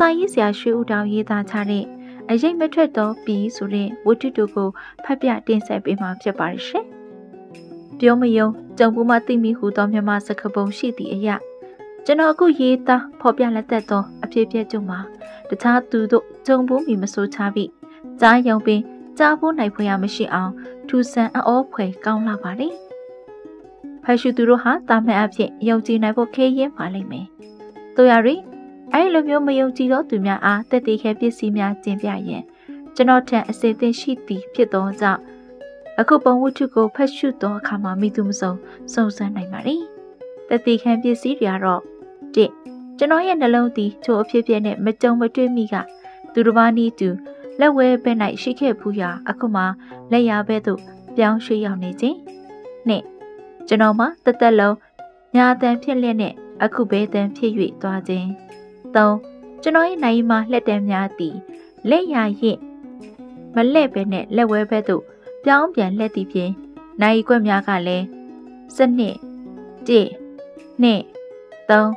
စာရေးဆရာရွှေဦးတောင်ရေးသားထားတဲ့အရေးမထွက်တော့ပြီးဆိုတဲ့ဝတ္ထုတို့ကိုဖတ်ပြတင်ဆက်ပေးမှာဖြစ်ပါရှင်။ပြောမယုံကြုံဘူးမှသိမိဟူသောမြန်မာစကားပုံရှိသည့်အရာကျွန်တော်အခုရေးသားဖော်ပြလက်သက်သောအဖြစ်အပျက်ကြုံမှာတခြားသူတို့ကြုံဘူးမီမဆိုးချပြီးကြားယုံပင်ကြားဖို့နိုင်ဖွယ်ရမရှိအောင်ထူဆန်းအောဖွယ်ကောင်းလာပါလေ။ဖတ်ရှုသူတို့ဟာတာမန်အဖြစ်ယုံကြည်နိုင်ဖို့ခဲရင်ပါလိမ့်မယ်။တို့ရရင်အဲ့လိုမျိုးမယုံကြည်သောသူများအားတက်တည်ခဲပစ္စည်းများကျင်ပြရင်ကျွန်တော်ထံအစေအသင့်ရှိသည်ဖြစ်သောကြောင့်အခုပုံဝတ္ထုကိုဖတ်ရှုသောအခါမှာမိသူမစုံစုံစမ်းနိုင်ပါလေ။တက်တည်ခဲပစ္စည်းတွေကတော့တစ်ကျွန်တော်ရဲ့နှလုံးသည်ချိုအဖြစ်ဖြစ်နဲ့မကြုံမတွေ့မိကသူတစ်ပါးနည်းတူလက်ဝဲဘက်၌ရှိခဲ့ဖူးရာအခုမှလက်ရဘက်သို့ပြောင်းရွှေ့ရောက်နေခြင်းနှစ်ကျွန်တော်မှာတသက်လုံးညာတန်ဖြစ်လျက်နဲ့အခုဘဲတန်ဖြစ်၍သွားခြင်းသုံးကျွန်တော်ရဲ့နိုင်မှာလက်တံများသည်လက်ရရင်မလဲ့ပဲနဲ့လက်ဝဲဘက်သို့ပြောင်းပြန်လက်သည်ဖြင့်နိုင်ကွက်များကလည်းစနစ်တစ်နှစ်သုံး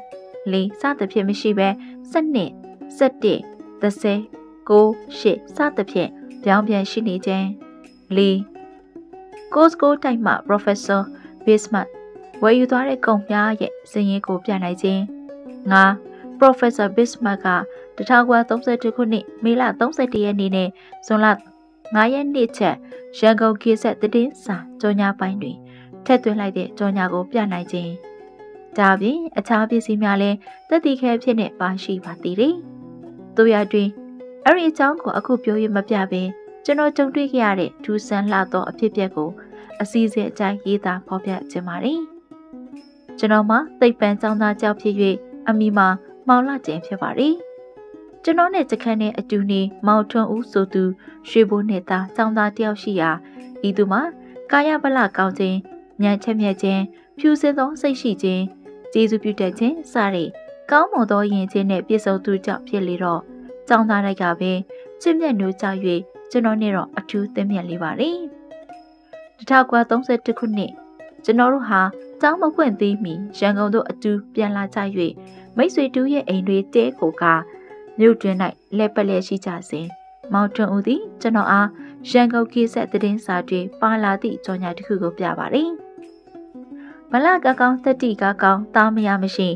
လေးစသဖြင့်မရှိပဲစနစ်17 30 9 8စသဖြင့်ပြောင်းပြန်ရှိနေခြင်းလေးကိုစကိုတိုက်မှ Professor Bismarck ဝယ်ယူသွားတဲ့ကုန်များရဲ့စာရင်းကိုပြနိုင်ခြင်းငါ Professor Bismarck က1932ခုနှစ်မေလ31ရက်နေ့နဲ့ဇွန်လ9ရက်နေ့ချက်ရန်ကုန်ခေတ်ဆက်သတင်းစာကြော်ညာပိုင်းတွင်ထည့်သွင်းလိုက်တဲ့ကြော်ညာကိုပြနိုင်ခြင်းဒါပြင်အခြားပစ္စည်းများလည်းတက်တည်ခဲဖြစ်နေပါရှိပါသေးတယ်။တို့ရတွင်အဲ့ဒီအကြောင်းကိုအခုပြောရမပြဘဲကျွန်တော်ကြုံတွေ့ခဲ့ရတဲ့ထူးဆန်းလှသောအဖြစ်အပျက်ကိုအစည်းအဝေးအကြိုက်ရေးသားဖော်ပြခြင်းပါတယ်။ကျွန်တော်မှာသိပ္ပံကျောင်းသားကြောက်ဖြစ်၍အမိမှာမောင်လာကျင်ဖြစ်ပါတယ်။ကျွန်တော်နဲ့စခန်းနဲ့အတူနေမောင်ထွန်းဦးဆိုသူရွှေဘိုးနဲ့သားကျောင်းသားတယောက်ရှိရာဤသူမှာကာယဗလကောင်းခြင်းဉာဏ်ချက်မြတ်ခြင်းဖြူစင်သောစိတ်ရှိခြင်းကျေးဇူးပြုတတ်ခြင်းစတဲ့ကောင်းမွန်သောယဉ်ကျေးနဲ့ပြည့်စုံသူကြောင့်ဖြစ်လေတော့ကျောင်းသားတွေကပဲချစ်မြတ်နိုးကြ၍ကျွန်တော်နဲ့တော့အထူးသင့်မြတ်လေးပါတယ်။1932ခုနှစ်ကျွန်တော်တို့ဟာကျောင်းမဖွင့်သေးမီရန်ကုန်သို့အတူပြန်လာကြ၍မိတ်ဆွေတူရဲ့အိမ်တွေတဲကိုကမြို့တွင်၌လဲပလဲရှိကြစဉ်မောင်ထွန်းဦးသည်ကျွန်တော်အားရန်ကုန်ခေတ်ဆက်သတင်းစာတွေပါလာသည့်ကြော်ညာတစ်ခုကိုပြပါတယ်။မလကကောင်းတတိကကောင်းသားမရမရှိ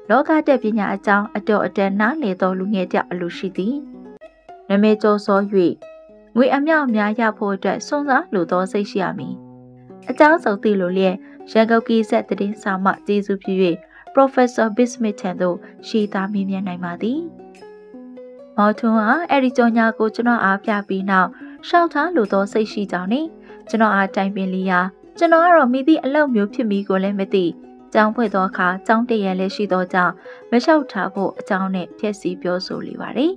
လောကတက်ပညာအကြောင်းအတော်အတန်နားလေသောလူငယ်တယောက်အလိုရှိသည်နမဲကျော်စော၍ငွေအမြောက်များရဖို့အတွက်စွန့်စားလိုသောစိတ်ရှိရမည်အကြောင်းစုံသိလိုလျက်ရန်ကုန်ပြည်ဆက်သတင်းစာမှကျေးဇူးပြု၍ Professor Bismarck ထံသို့ရှိသားမေးမြန်းနိုင်ပါသည်မော်ထွန်းဟာအဲ့ဒီကြော်ညာကိုကျွန်တော်အားပြပြီးနောက်ရှောက်ထားလိုသောစိတ်ရှိကြောင်းနဲ့ကျွန်တော်အားတိုင်ပင်လီယာကျွန်တော်ကတော့မိသည့်အလုပ်မျိုးဖြစ်မည်ကိုလည်းမသိကျောင်းဖွင့်သောအခါကျောင်းတရံလည်းရှိသောကြောင့်မလျှောက်ထားဖို့အကြောင်းနဲ့ဖြည့်ဆည်းပြောဆိုလေပါတယ်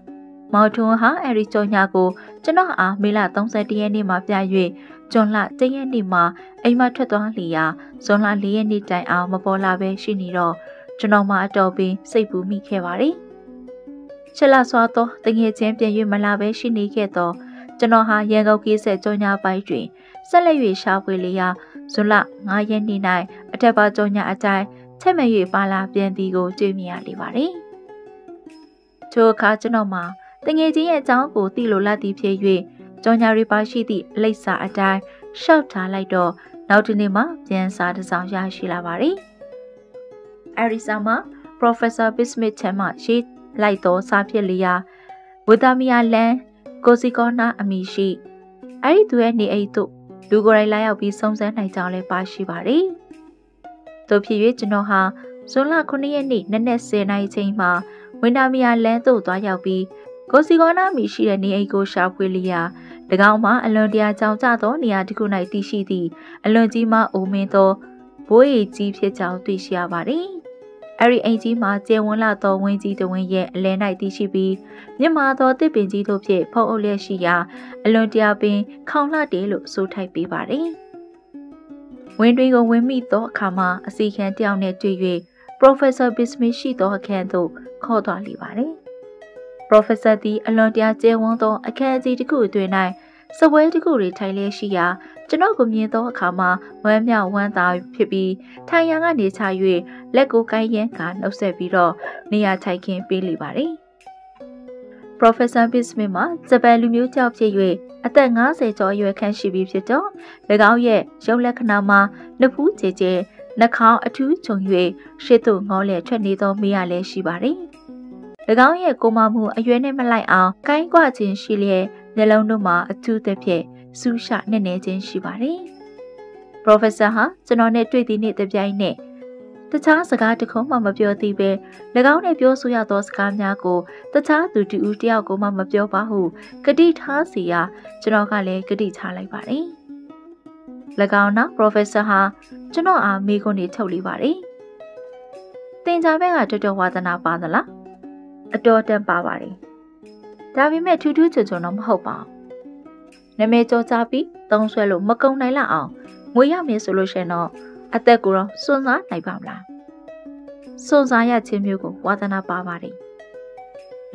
။မော်ထွန်းဟာအဲ့ဒီကြော်ညာကိုကျွန်တော်အားမေလ31ရက်နေ့မှာပြ၍ဇွန်လ1ရက်နေ့မှာအိမ်မထွက်သွားလီယာဇွန်လ4ရက်နေ့တိုင်အောင်မပေါ်လာပဲရှိနေတော့ကျွန်တော်မှအတော်ပင်စိတ်ပူမိခဲ့ပါတယ်။ချက်လာစွာသောတငယ်ချင်းပြန်၍မလာပဲရှိနေခဲ့သောကျွန်တော်ဟာရန်ကုန်ကိစ္စကြော်ညာပိုင်းတွင်ဆက်လက်၍ရှာဖွေလျာဇွန်လ9ရက်နေ့၌အထက်ပါကြော်ညာအတိုင်းချက်မဲ့၍ပါလာပြန်သည်ကိုတွေ့မြင်ရလေပါတယ်။ထိုအခါကျွန်တော်မှာတငယ်ချင်းရဲ့အကြောင်းကိုသိလိုလာသည်ဖြစ်၍ကြော်ညာရီပါရှိသည့်လိပ်စာအတိုင်းရှောက်ထားလိုက်တော့နောက်တစ်နေ့မှပြန်စာတစ်စောင်ရရှိလာပါတယ်။အဲဒီစာမှာ Professor Bismarck ထံမှရေးလိုက်သောစာဖြစ်လျာဝီတာမီယာလန်ကိုစီကောနာအမည်ရှိအဲ့ဒီသူရဲ့နေအိမ်သို့လူကိုယ်တိုင်လာရောက်ပြီးစုံစမ်းနိုင်ကြောင်းလည်းပါရှိပါတယ်။သို့ဖြစ်၍ကျွန်တော်ဟာဇွန်လ9ရက်နေ့နနက်10:00နာရီချိန်မှာဝီတာမီယာလန်သို့သွားရောက်ပြီးကိုစီကောနာအမည်ရှိတဲ့နေအိမ်ကိုရှာဖွေလျာ၎င်းမှာအလွန်တရာကြောင်ကျသောနေရာတစ်ခု၌တည်ရှိသည့်အလွန်ကြီးမားအိုမင်းသောဘိုးရီကြီးဖြစ်ကြောင်းသိရှိရပါတယ်။အဲ့ဒီအိမ်ကြီးမှာကျယ်ဝန်းလာသောဝင်းကြီးတစ်ဝင်းရဲ့အလယ်၌တည်ရှိပြီးမြင့်မာသောတစ်ပင်ကြီးတို့ဖြင့်ဖုံးအုပ်လျက်ရှိရာအလွန်တရာပင်ခေါင်လှတယ်လို့ဆိုထိုက်ပေးပါတယ်။ဝင်းတွင်ကိုဝင်မိသောအခါမှာအစီခံတယောက်နဲ့တွေ့၍ Professor Bismarck ရှိသောအခန်းသို့ခေါ်သွားလိပါတယ်။ Professor သည်အလွန်တရာကျယ်ဝန်းသောအခန်းကြီးတစ်ခုအတွင်း၌စပွဲတစ်ခုတွေထိုင်လျက်ရှိရာကျွန်တော်ကိုမြင်သောအခါမှာဝမ်းမြောက်ဝမ်းသာဖြစ်ပြီးထိုင်ရန်ကနေချ၍လက်ကိုကိုင်းရန်ကနှုတ်ဆက်ပြီးတော့နေရာထိုင်ခင်းပေးလိပါတယ် Professor Bismuth မှာဂျပန်လူမျိုးကြောက်ဖြစ်၍အသက်50ကျော်အရွယ်ခန့်ရှိပြီဖြစ်တော့၎င်းရဲ့ရုပ်လက္ခဏာမှာနှစ်ဖူးကျဲကျဲနှာခေါင်းအထူးချုံ၍ရှေ့သို့ငေါလျက်ထွက်နေသောမိရလည်းရှိပါတယ်။၎င်းရဲ့ကိုမမှုအရွယ်နဲ့မလိုက်အောင်ကိုင်းကွခြင်းရှိလျက်နှလုံးတို့မှာအထူးသဖြင့်စူးရှနဲ့နေခြင်းရှိပါတယ်။ Professor ဟာကျွန်တော်နဲ့တွေ့သည့်နေ့တစ်ပြိုင်နက်တခြားစကားတစ်ခုမှမပြောသေးပဲ၎င်းနဲ့ပြောဆိုရသောစကားများကိုတခြားသူတူဦးတယောက်ကိုမှမပြောပါဟုကတိထားစီရာကျွန်တော်ကလည်းကတိချလိုက်ပါတယ်။၎င်းနောက် Professor ဟာကျွန်တော်အားမေးခွန်းတွေထုတ်လိပါတယ်။သင်ကြားဘက်ကတော်တော်ဝါသနာပါသလား။အတော်တန်ပါပါတယ်။ဒါပေမဲ့ထူးထူးချွန်ချွန်တော့မဟုတ်ပါဘူး။နာမည်ကျော်ကြားပြီးသုံးဆွဲလို့မကုန်နိုင်လောက်အောင်ငွေရမယ်ဆိုလို့ရှိရင်တော့အသက်ကိုတော့စွန့်စားနိုင်ပါမလားစွန့်စားရခြင်းမျိုးကိုဝါသနာပါပါတယ်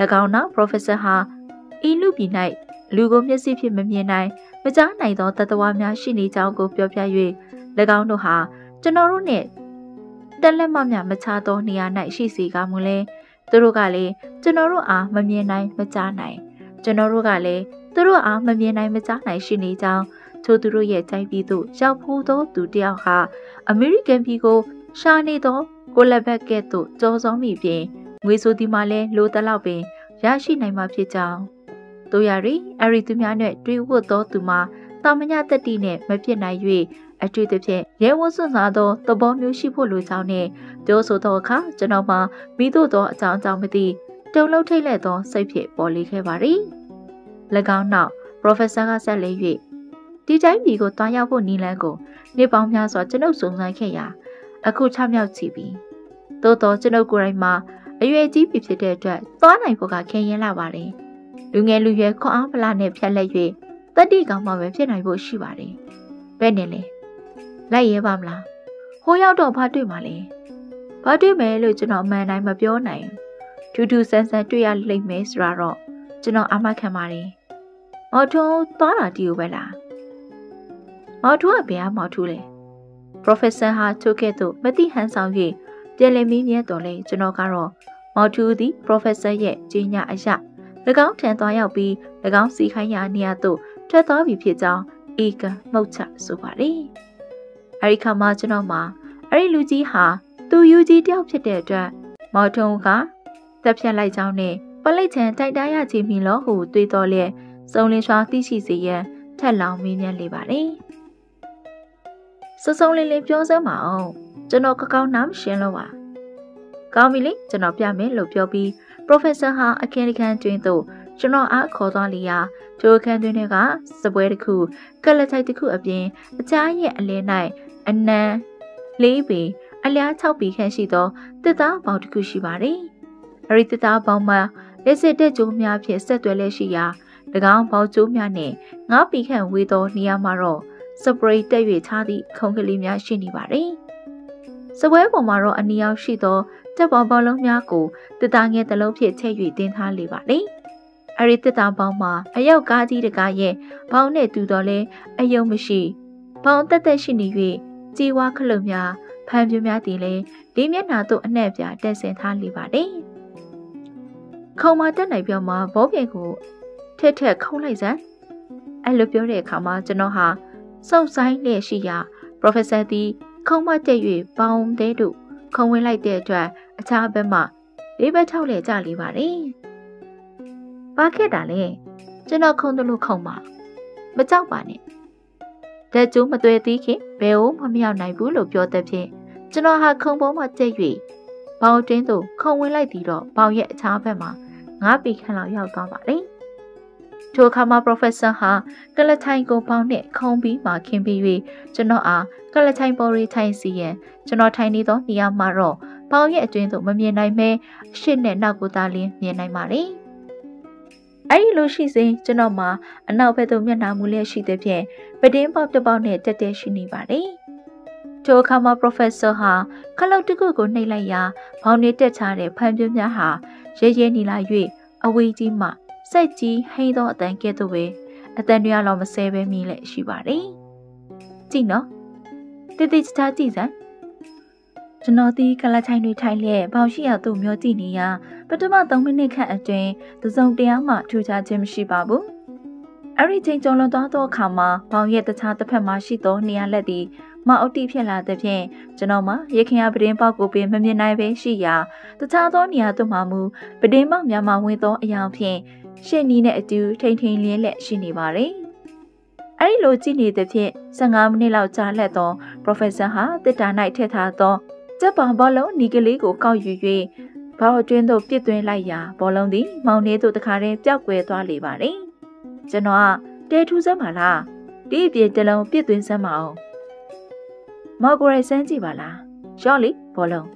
၎င်းနောက် Professor ဟာဤလူပြည်၌လူကိုမျက်စိဖြင့်မမြင်နိုင်မကြားနိုင်သောတသဝါများရှိနေကြောင်းကိုပြောပြ၍၎င်းတို့ဟာကျွန်တော်တို့နဲ့တက်လက်မများမချသောနေရာ၌ရှိစေကမူလဲသူတို့ကလည်းကျွန်တော်တို့အားမမြင်နိုင်မကြားနိုင်ကျွန်တော်တို့ကလည်းသူတို့အားမမြင်နိုင်မကြားနိုင်ရှိနေကြောင်းထိုသူတို့ရဲ့ใจပြည်သို့ရောက်ဖို့သောသူတယောက်ဟာအမေရိကန်ပြည်ကိုရှာနေသောကိုလက်ဘက်ကဲ့သို့ကြောဆောင်မိပြင်ငွေဆိုဒီမှာလဲလိုတလောက်ပင်ရရှိနိုင်မှာဖြစ်ကြောင်းတို့ရရီအရီသူများနဲ့တွေ့ဝတ်သောသူမှာတာမညတတိနဲ့မဖြစ်နိုင်၍အတွေ့အဖြစ်ရဲဝတ်စွန့်စားသောသဘောမျိုးရှိဖို့လိုကြောင်းနဲ့ပြောဆိုသောအခါကျွန်တော်မှမိတို့သောအကြောင်းမသိတုံလုံးထိတ်လက်သောစိတ်ဖြစ်ပေါ်လေခဲ့ပါသည်၎င်းနောက် Professor ကဆက်လေ၍ဒီတိုင်းပြည်ကိုတွားရောက်ဖို့နီလန်းကိုနေ့ပေါင်းများစွာကျွန်ုပ်စုံစမ်းခဲ့ရာအခု6မြောက်ချီပြီသို့တော့ကျွန်ုပ်ကိုယ်တိုင်မှာအရွယ်ကြီးပြီဖြစ်တဲ့အတွက်သွားနိုင်ဖို့ကခင်းရင်လာပါတယ်လူငယ်လူရွယ်ခွန်အားမလာနဲ့ဖြတ်လက်၍တတိကောင်မှပဲဖြစ်နိုင်ဖို့ရှိပါတယ်ဘယ်နဲ့လဲလိုက်ရဲပါမလားဟိုရောက်တော့ဘာတွေ့မှာလဲဘာတွေ့မယ်လို့ကျွန်တော်အမှန်တိုင်းမပြောနိုင်ထူးထူးဆန်းဆန်းတွေ့ရလိမ့်မယ်ဆိုတာတော့ကျွန်တော်အာမခံပါတယ်မော်ထုံးသွားတာဒီကိုပဲလားမော်ထူးကဘယ်မှာမော်ထူးလဲ Professor ဟာထုတ်ခဲ့သို့မသိဟန်ဆောင်၍ပြန်လည်မေးမြန်းတော်လဲကျွန်တော်ကတော့မော်ထူးသည် Professor ရဲ့ကြီးညာအရာ၎င်းထံသွားရောက်ပြီး၎င်းစီခိုင်းရာနေရာသို့ထွက်သွားပြီဖြစ်ကြောင်းဧကမှုတ်ချဆိုပါတယ်အဲဒီခါမှကျွန်တော်မှာအဲ့ဒီလူကြီးဟာသူယူကြီးတယောက်ဖြစ်တဲ့အတွက်မော်ထုံးကတက်ဖြတ်လိုက်ကြောင်းနဲ့ပလိတ်ချံတိုက်တားရချေမီလို့ဟိုတွေးတော်လဲစုံလင်စွာသိရှိစေရန်ထက်လောင်မေးမြန်းလေပါတယ်စုံလင်လင်ပြောစမ်းပါအောင်ကျွန်တော်ကောင်းနားမရှင်းလို့ပါကောင်းပြီလေကျွန်တော်ပြမယ်လို့ပြောပြီး Professor ဟာအခန်းတစ်ခန်းတွင်သို့ကျွန်တော်အားခေါ်သွားလျာထိုအခန်းတွင်ကစပွဲတစ်ခုကလထိုက်တစ်ခုအပြင်အကြားရဲ့အလယ်၌အနံ4ပေအလျား6ပေခန့်ရှိသောတစ်သားပေါင်တစ်ခုရှိပါတယ်အဲဒီတစ်သားပေါင်မှာလက်စစ်တဲ့ကျိုးများဖြင့်ဆက်သွယ်လက်ရှိရာ၎င်းပေါင်ကျိုးများနှင့်9ပေခန့်ဝေးသောနေရာမှာတော့စပရိတ်တက်၍ထားသည့်ခုံကလေးများရှိနေပါတယ်။စပွဲပေါ်မှာတော့အနီရောက်ရှိသောတက်ပေါင်ပေါလုံးများကိုတစ်သားငယ်တစ်လုံးဖြင့်ထည့်၍တင်ထားလေပါလေ။အဲဒီတစ်သားပေါင်းမှာအယောက်ကားကြီးတကားရဲ့ဘောင်းနဲ့တူတော်လဲအယုံမရှိဘောင်းတက်တက်ရှိနေ၍ကြေဝါခလုတ်များဖန်ပြူများတည်လဲလေးမျက်နှာသို့အနှံ့ပြတက်ဆင်ထားလေပါလေ။ခုံမတက်နိုင်ပြောမှာဘောပြေကိုထက်ထက်ခုံလိုက်စမ်းအဲ့လိုပြောတဲ့အခါမှာကျွန်တော်ဟာစုံဆိုင်လျက်ရှိရာ Professor သည်ခုံမတက်၍ပေါင်းတဲတို့ခုံဝင်လိုက်တဲ့အတွက်အခြားဘက်မှလေးဘက်ထောက်လေကြလေပါတယ်။ဘာခဲ့တာလဲကျွန်တော်ခုံတယ်လို့ခုံပါမကြောက်ပါနဲ့။တက်ကျိုးမသွဲသေးခင်ဘယ်ဟုတ်မှမရောက်နိုင်ဘူးလို့ပြောတဲ့ဖြင့်ကျွန်တော်ဟာခုံပေါ်မှတက်၍ပေါင်းတင်းသို့ခုံဝင်လိုက်ပြီးတော့ပေါင်ရဲ့အခြားဘက်မှာ9ပေခန့်လောက်ရောက်သွားပါလေ။ထိုအခါမှာ Professor ဟာကလထိုင်ကိုပေါင်းနဲ့ခုံပြီးမှခင်းပြီး၍ကျွန်တော်အားကလထိုင်ပေါ်ရီထိုင်စီရန်ကျွန်တော်ထိုင်နေသောနေရာမှာတော့ပေါင်းရဲ့အတွင်းသို့မမြင်နိုင်မဲအရှိနဲ့နောက်ကိုသာလင်းမြင်နိုင်ပါလေ။အဲဒီလိုရှိစဉ်ကျွန်တော်မှာအနောက်ဘက်သို့မျက်နှာမူလျက်ရှိတဲ့ဖြင့်ပတင်းပေါက်တစ်ပေါက်နဲ့တက်တက်ရှိနေပါလေ။ထိုအခါမှာ Professor ဟာခလုတ်တစ်ခုကိုနှိပ်လိုက်ရာဘောင်းနေတက်ချတဲ့ဖန်ပြင်းများဟာရဲရဲနေလာ၍အဝေးကြီးမှစိတ်ကြီးဟိန်းသောအတန်ကဲ့သို့ပဲအတန်တွေကတော့မဆဲပဲမြည်လက်ရှိပါတယ်။ကြည့်နော်တိတိကျကျကြည့်စမ်း ကျွန်တော်ဒီကလချိုင်တွေထိုင်လျက်ပေါင်ရှိရသူ့မျိုးကြည့်နေရပထမ3မိနစ်ခန့်အတွင်းသစုံတရားမှထူခြားခြင်းမရှိပါဘူး။အဲ့ဒီချိန်ကျော်လွန်သွားသောအခါမှာပေါင်ရဲ့တခြားတစ်ဖက်မှာရှိသောနေရာလက်သည်မအုတ်တိဖြစ်လာတဲ့ဖြင့်ကျွန်တော်မှရခင်ရပဒင်းပေါက်ကိုပင်မမြင်နိုင်ပဲရှိရာတခြားသောနေရာတို့မှမူပဒင်းပေါက်များမှဝင်သောအရာဖြင့်ရှေ့နီးနဲ့အတူထိန်ထိန်လင်းလက်ရှိနေပါတယ်။အဲ့ဒီလိုကြည့်နေတဲ့ဖြင့်15မိနစ်လောက်ကြာလက်သော Professor ဟာတစ်တာ၌ထည့်ထားသောကျက်ပေါင်ဘောလုံးနီကလေးကိုကောက်ယူ၍ဘောက်အတွင်းသို့ပစ်သွင်းလိုက်ရာဘောလုံးသည်မောင်နေသို့တခါတည်းပျောက်ကွယ်သွားလေပါတယ်။ကျွန်တော်ကတဲထူးစမ်းပါလားဒီအပြင်တလုံးပစ်သွင်းစမ်းပါအောင်မော်ကိုရိုက်စမ်းကြည့်ပါလားရှော့လီဘောလုံး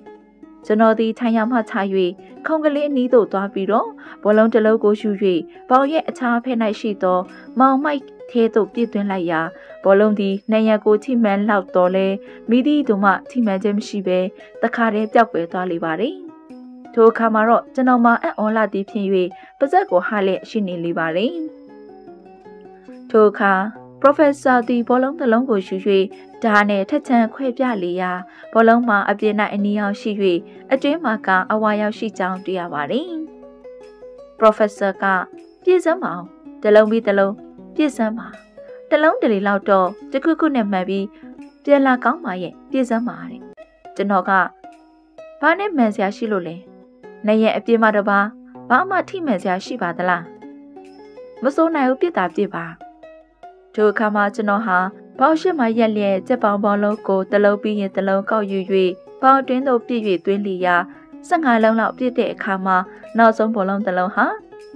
ကျွန်တော်သည်ထိုင်ရမှချ၍ခုံကလေးအနီးသို့သွားပြီးတော့ဘောလုံးတစ်လုံးကိုယူ၍ပေါင်ရဲ့အခြားဖက်၌ရှိသောမောင်မိုက်ထဲသို့ပစ်သွင်းလိုက်ရာဘောလုံးသည်နှံရကိုထိမှန်လောက်တော့လဲမိသည့်တို့မှထိမှန်ခြင်းမရှိဘဲတခါတည်းပျောက်ကွယ်သွားလေပါတယ်။ထိုအခါမှာတော့ကျွန်တော်မှအံ့ဩလာသည်ဖြစ်၍ပါဇက်ကိုဟားလက်ရှိနေလေပါတယ်။ထိုအခါ Professor သည်ဘောလုံးတစ်လုံးကိုယူ၍ဓာတ်နဲ့ထက်ချန်ခွဲပြလေရာဘောလုံးမှာအပြင်း၌အနီးအောင်ရှိ၍အတွင်းမှာကအဝါရောက်ရှိကြောင်းတွေ့ရပါတယ်။ Professor ကပြည့်စမ်းပါအောင်တစ်လုံးပြီးတစ်လုံးပြည့်စမ်းပါတစ်လုံးတလီလောက်တော့တခုခုနဲ့မှန်ပြီးပြန်လာကောင်းပါရဲ့ပြည့်စမ်းပါတဲ့ကျွန်တော်ကဘာနဲ့မှန်စရာရှိလို့လဲနေရဲ့အပြင်းမတော့ဘာမှထိမှန်စရာရှိပါသလားမစိုးနိုင်ဘူးပြစ်တာပြစ်ပါထိုအခါမှာကျွန်တော်ဟာဘောက်ရှိမှရက်လျက်ကြက်ပေါင်ဘောလုံးကိုတလုံးပြီးရင်တလုံးကောက်ယူ၍ဘောက်တွင်းသို့ပြည့်၍သွင်းလီရာ15လုံးလောက်ပြည့်တဲ့အခါမှာနောက်ဆုံးဘောလုံးတစ်လုံးဟာ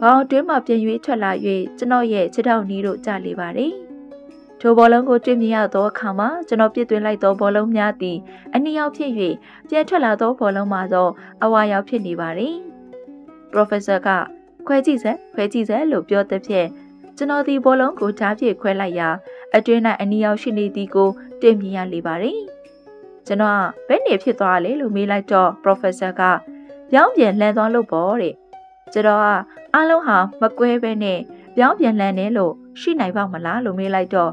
ဘောင်တွင်းမှာပြင်၍ထွက်လာ၍ကျွန်တော်ရဲ့ခြေထောက်နီးတို့ကျလေပါတယ်။ထိုဘောလုံးကိုတွေ့မြင်ရသောအခါမှာကျွန်တော်ပြစ်သွင်းလိုက်သောဘောလုံးများသည်အနီးရောက်ဖြစ်၍ပြန်ထွက်လာသောဘောလုံးမှာတော့အဝါရောက်ဖြစ်နေပါတယ်။ Professor ကခွဲကြည့်စမ်းလို့ပြောတဲ့ဖြင့်ကျွန်တော်ဒီဘောလုံးကိုဓာတ်ပြည့်ခွဲလိုက်ရာအတွင်း၌အနီးရောက်ရှိနေသည်ကိုတွေ့မြင်ရလေပါတယ်။ကျွန်တော်ဘယ်နေဖြစ်သွားလဲလို့မေးလိုက်တော့ Professor ကပြောင်းပြန်လှန်သွားလို့ပေါ့တဲ့ကျွန်တော်အားလုံးဟာမကွဲပဲနဲ့ပြောင်းပြန်လှန်နေလို့ရှိနိုင်ပါမလားလို့မေးလိုက်တော့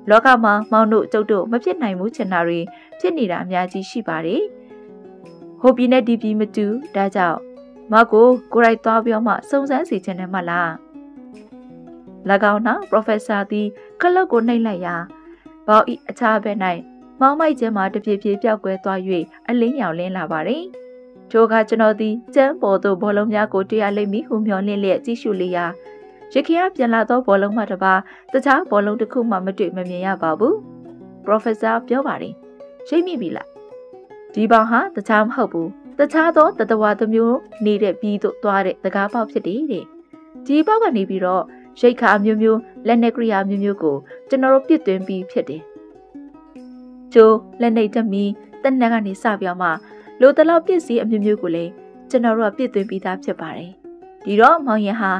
လောကမှာမောင်တို့ကျုပ်တို့မဖြစ်နိုင်ဘူးချင်တာတွေဖြစ်နေတာအများကြီးရှိပါတယ်ဟိုပြည်နဲ့ဒီပြည်မတူဒါကြောင့်မကိုရိုက်သွားပြောမှစုံစမ်းစီချင်တယ်မလား၎င်းနောက် Professor သည်ခလုတ်ကိုနှိပ်လိုက်ရာဘောက်ဤအခြားဘက်၌မောင်မိုက်ကျဲမှာတဖြည်းဖြည်းပျောက်ကွယ်သွား၍အလင်းရောင်လင်းလာပါတယ်ထိုအခါကျွန်တော်သည်ကျန်းပေါ်သို့ဘောလုံးများကိုတွေ့ရလိမ့်မည်ဟုမျှော်လင့်လျက်ကြည့်ရှုလေရာရခင်ကပြန်လာသောဘောလုံးမှတပါတခြားဘောလုံးတစ်ခုမှမတွေ့မမြင်ရပါဘူး။ Professor ပြောပါတယ်။ရှိမိပြီလား။ဒီဘောင်ဟာတခြားမဟုတ်ဘူး။တခြားသောတတဝါတစ်မျိုးနေတဲ့ပြီးသို့သွားတဲ့တကားပေါက်ဖြစ်တယ်တဲ့။ဒီပေါက်ကနေပြီးတော့ရိတ်ခါမျိုးမျိုးလက်နက်ကရိယာမျိုးမျိုးကိုကျွန်တော်တို့ပြစ်သွင်းပြီးဖြစ်တယ်။ကျိုးလက်နေတမီတက်နက်ကနေစပြောင်းမှလိုတလောက်ပြစ်စီအမျိုးမျိုးကိုလည်းကျွန်တော်တို့ကပြစ်သွင်းပြီးသားဖြစ်ပါတယ်။ဒီတော့မောင်ရင်ဟာ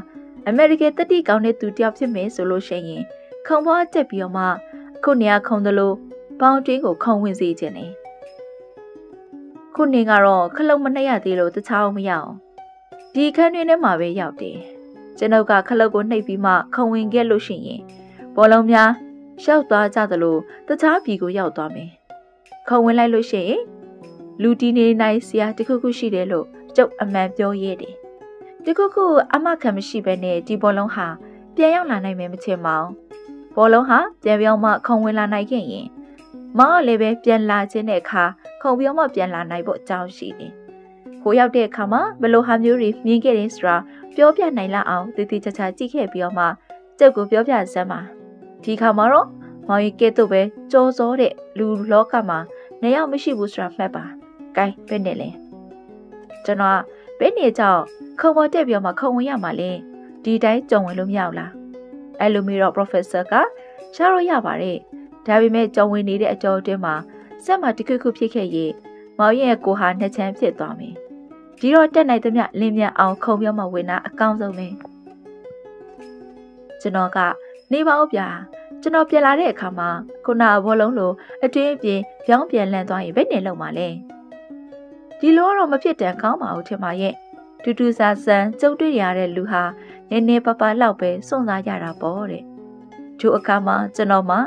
အမေရိကန်တတိကောင်းတဲ့သူတယောက်ဖြစ်မယ်ဆိုလို့ရှိရင်ခုံပွားတက်ပြီးတော့မှခုနေရခုံတယ်လို့ပေါင်းတွင်းကိုခုံဝင်စေခြင်းနဲ့ခုနေကတော့ခလုတ်မနှက်ရသေးလို့တခြားမရအောင်ဒီခန်းတွင်းထဲမှာပဲရောက်တယ်ကျွန်ုပ်ကခလုတ်ကိုနှိပ်ပြီးမှခုံဝင်ခဲ့လို့ရှိရင်ဘောလုံးများရှောက်သွားကြသလိုတခြားပြည်ကိုရောက်သွားမယ်ခုံဝင်လိုက်လို့ရှိရင်လူတီနေနိုင်စရာတခုခုရှိတယ်လို့ကျုပ်အမှန်ပြောရဲတယ်တခုခုအမခံမရှိဘဲနဲ့ဒီဘောလုံးဟာပြန်ရောက်လာနိုင်မယ်မချင်ပါဘူးဘောလုံးဟာပြန်ပြောင်းမှခုံဝင်လာနိုင်ခဲ့ရင်မောင်ကလည်းပဲပြန်လာခြင်းတဲ့အခါခုံပြောင်းမှပြန်လာနိုင်ဖို့အကြောင်းရှိတယ်ခိုးရောက်တဲ့အခါမှာဘလို့ဟာမျိုးတွေမြင်ခဲ့တယ်ဆိုတာပြောပြနိုင်လောက်အောင်တည်တည်ချာချာကြည့်ခဲ့ပြီးတော့မှကျုပ်ကိုပြောပြစမ်းပါဒီခါမှာတော့မောင်ရဲ့ကဲတော့ပဲကြောစောတဲ့လူလောကမှာနေရောက်မရှိဘူးဆိုတာမှတ်ပါကဲဘယ်နဲ့လဲကျွန်တော်ဘယ်နေကြောင်ခုံပေါ်တက်ပြီးမှခုံဝင်ရမှာလဲဒီတိုင်းကြုံဝင်လို့မရဘူးလားအဲ့လိုမျိုးတော့ Professor ကရှားလို့ရပါတယ်ဒါပေမဲ့ကြုံဝင်နေတဲ့အကြောအတွင်းမှာစက်မှာတခုခုဖြစ်ခဲ့ရင်မောင်ရဲ့ကိုဟာနှစ်ချမ်းဖြစ်သွားမယ်ဒီတော့တက်နိုင်သမျှလင်းမြန်အောင်ခုံပြောမှဝင်တာအကောင်းဆုံးပဲကျွန်တော်ကနေပါဦးဗျာကျွန်တော်ပြန်လာတဲ့အခါမှာခုနဘောလုံးလိုအတွင်းအပြင်ပြောင်းပြန်လန့်သွားရင်ဘယ်နဲ့လုံမှာလဲဒီလိုတော့မဖြစ်တန်ကောင်းပါဘူးထင်ပါရဲ့တူတူဆာဆန်ကြုံတွေ့ရတဲ့လူဟာနည်းနည်းပပလောက်ပဲစွန့်စားရတာပေါ့တဲ့ဒီအခါမှာကျွန်တော်မှ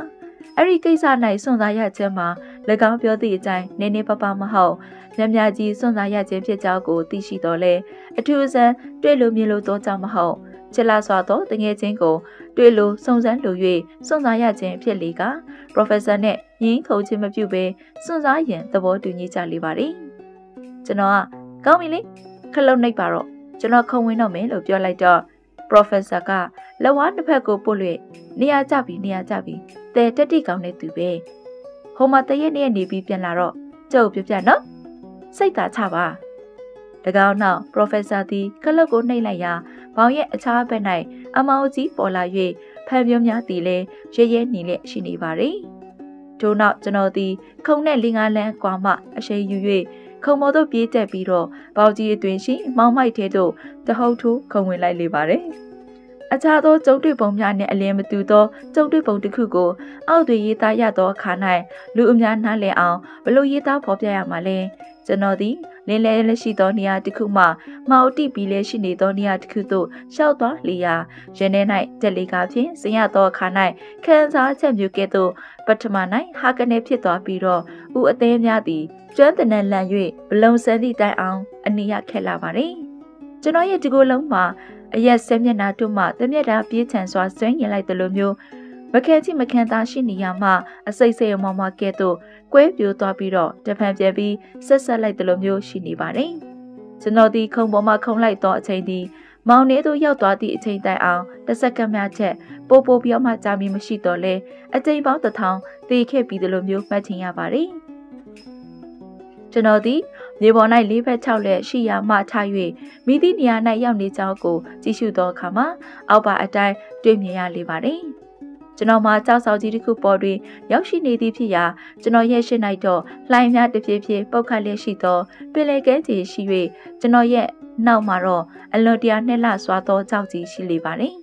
အဲ့ဒီကိစ္စ၌စွန့်စားရခြင်းမှာ ၎င်းပြောသည့်အတိုင်းနည်းနည်းပါးပါးမဟုတ်များများကြီးစွန့်စားရခြင်းဖြစ်ကြောင်းကိုသိရှိတော်လဲအထူးအဆန်းတွေ့လို့မြင်လို့သောကြောင့်မဟုတ်ချစ်လာစွာသောတငယ်ချင်းကိုတွေ့လို့စုံစမ်းလို၍စွန့်စားရခြင်းဖြစ်လေက Professor နဲ့ယင်းခုန်ခြင်းမပြုဘဲစွန့်စားရင်သဘောတူညီကြလေပါသည်ကျွန်တော်ကကောင်းပြီလေခလုတ်နှိပ်ပါတော့ကျွန်တော်ခုံဝင်တော့မယ်လို့ပြောလိုက်တော့ Professor ကလက်ဝါးတစ်ဖက်ကိုပို့လွှဲနေရာကျပြီတဲတက်တိကောင်းတဲ့သူပဲဟိုမှာတရက်နေ့နေပြီးပြန်လာတော့ကျုပ်ပြနော်စိတ်သာချပါ၎င်းနောက် Professor သည်ခလုတ်ကိုနှိပ်လိုက်ရာဘောင်ရဲ့အခြားဘက်၌အမောင်ကြီးပေါ်လာ၍ဖန်ပြုံးများသည်လည်းရဲနေလျက်ရှိနေပါသည်ထို့နောက်ကျွန်တော်သည်ခုံနဲ့လင်းကားလန်းကွာမှအရှိန်ယူ၍ခုံမော်သို့ပြေးတက်ပြီးတော့ပေါကြီးအတွင်ရှိမောင်မိုက်ထဲသို့တဟုတ်ထိုးခုံဝင်လိုက်လေပါတယ်အခြားသောကျုံတွေ့ပုံများနှင့်အလင်းမတူသောကျုံတွေ့ပုံတစ်ခုကိုအောက်တွင်ရေးသားရသောအခါ၌လူအများနားလည်အောင်ဘလို့ရေးသားဖော်ပြရမှာလဲကျွန်တော်သည်လင်းလဲလက်ရှိသောနေရာတစ်ခုမှမောက်တိပြီးလဲရှိနေသောနေရာတစ်ခုသို့ရှောက်သွားလျာရင်းထဲ၌တက်လေကားဖြင့်ဆင်ရသောအခါ၌ခန်းစားချက်မျိုးကဲ့သို့ပထမ၌ဟာကနေဖြစ်သွားပြီးတော့ဦးအသေးများသည်ကျွမ်းတနန်လန်၍ဘလုံစမ်းသည့်တိုင်အောင်အနည်းရခက်လာပါသည်ကျွန်တော်ရဲ့ဒီကိုလုံးမှာအရက်ဆဲမျက်နှာတို့မှတမျက်နှာပြေးချန်စွာဆွဲငင်လိုက်သလိုမျိုးမခံချိမခံသားရှိနေရမှအစိတ်စိတ်အမောင်မကဲ့သို့ကွဲပြိုသွားပြီးတော့တဖန်ပြဲပြီးဆက်လိုက်သလိုမျိုးရှိနေပါတယ်ကျွန်တော်ဒီခုံပေါ်မှာခုံလိုက်တော့အချိန်ဒီမောင်နေသို့ရောက်သွားသည့်အချိန်တိုင်အောင်တစ်စက္ကန့်မှချက်ပို့ပြီးမှကြာမီမရှိတော့လဲအချိန်ပေါင်း1000သေခဲ့ပြီးသလိုမျိုးမှတ်ချင်ရပါတယ်ကျွန်တော်ဒီမြေပေါ်၌၄ဘက်6လက်ရှိရာမှထား၍မိသည့်နေရာ၌ရောက်နေကြောင်းကိုကြည့်ရှုသောအခါမှာအောက်ပါအတိုင်းတွေ့မြင်ရလေပါတယ်ကျွန်တော်မှာကြောက်ဆောင်ကြီးတစ်ခုပေါ်တွင်ရောက်ရှိနေသည်ဖြစ်ရာကျွန်တော်ရဲ့ရှင်းလိုက်တော့လှိုင်းများတဖြည်းဖြည်းပုတ်ခတ်လျက်ရှိသောပင်လယ်ကမ်းခြေရှိ၍ကျွန်တော်ရဲ့နောက်မှာတော့အလွန်တရာနှစ်လစွာသောကြောက်ကြီးရှိလေပါတယ်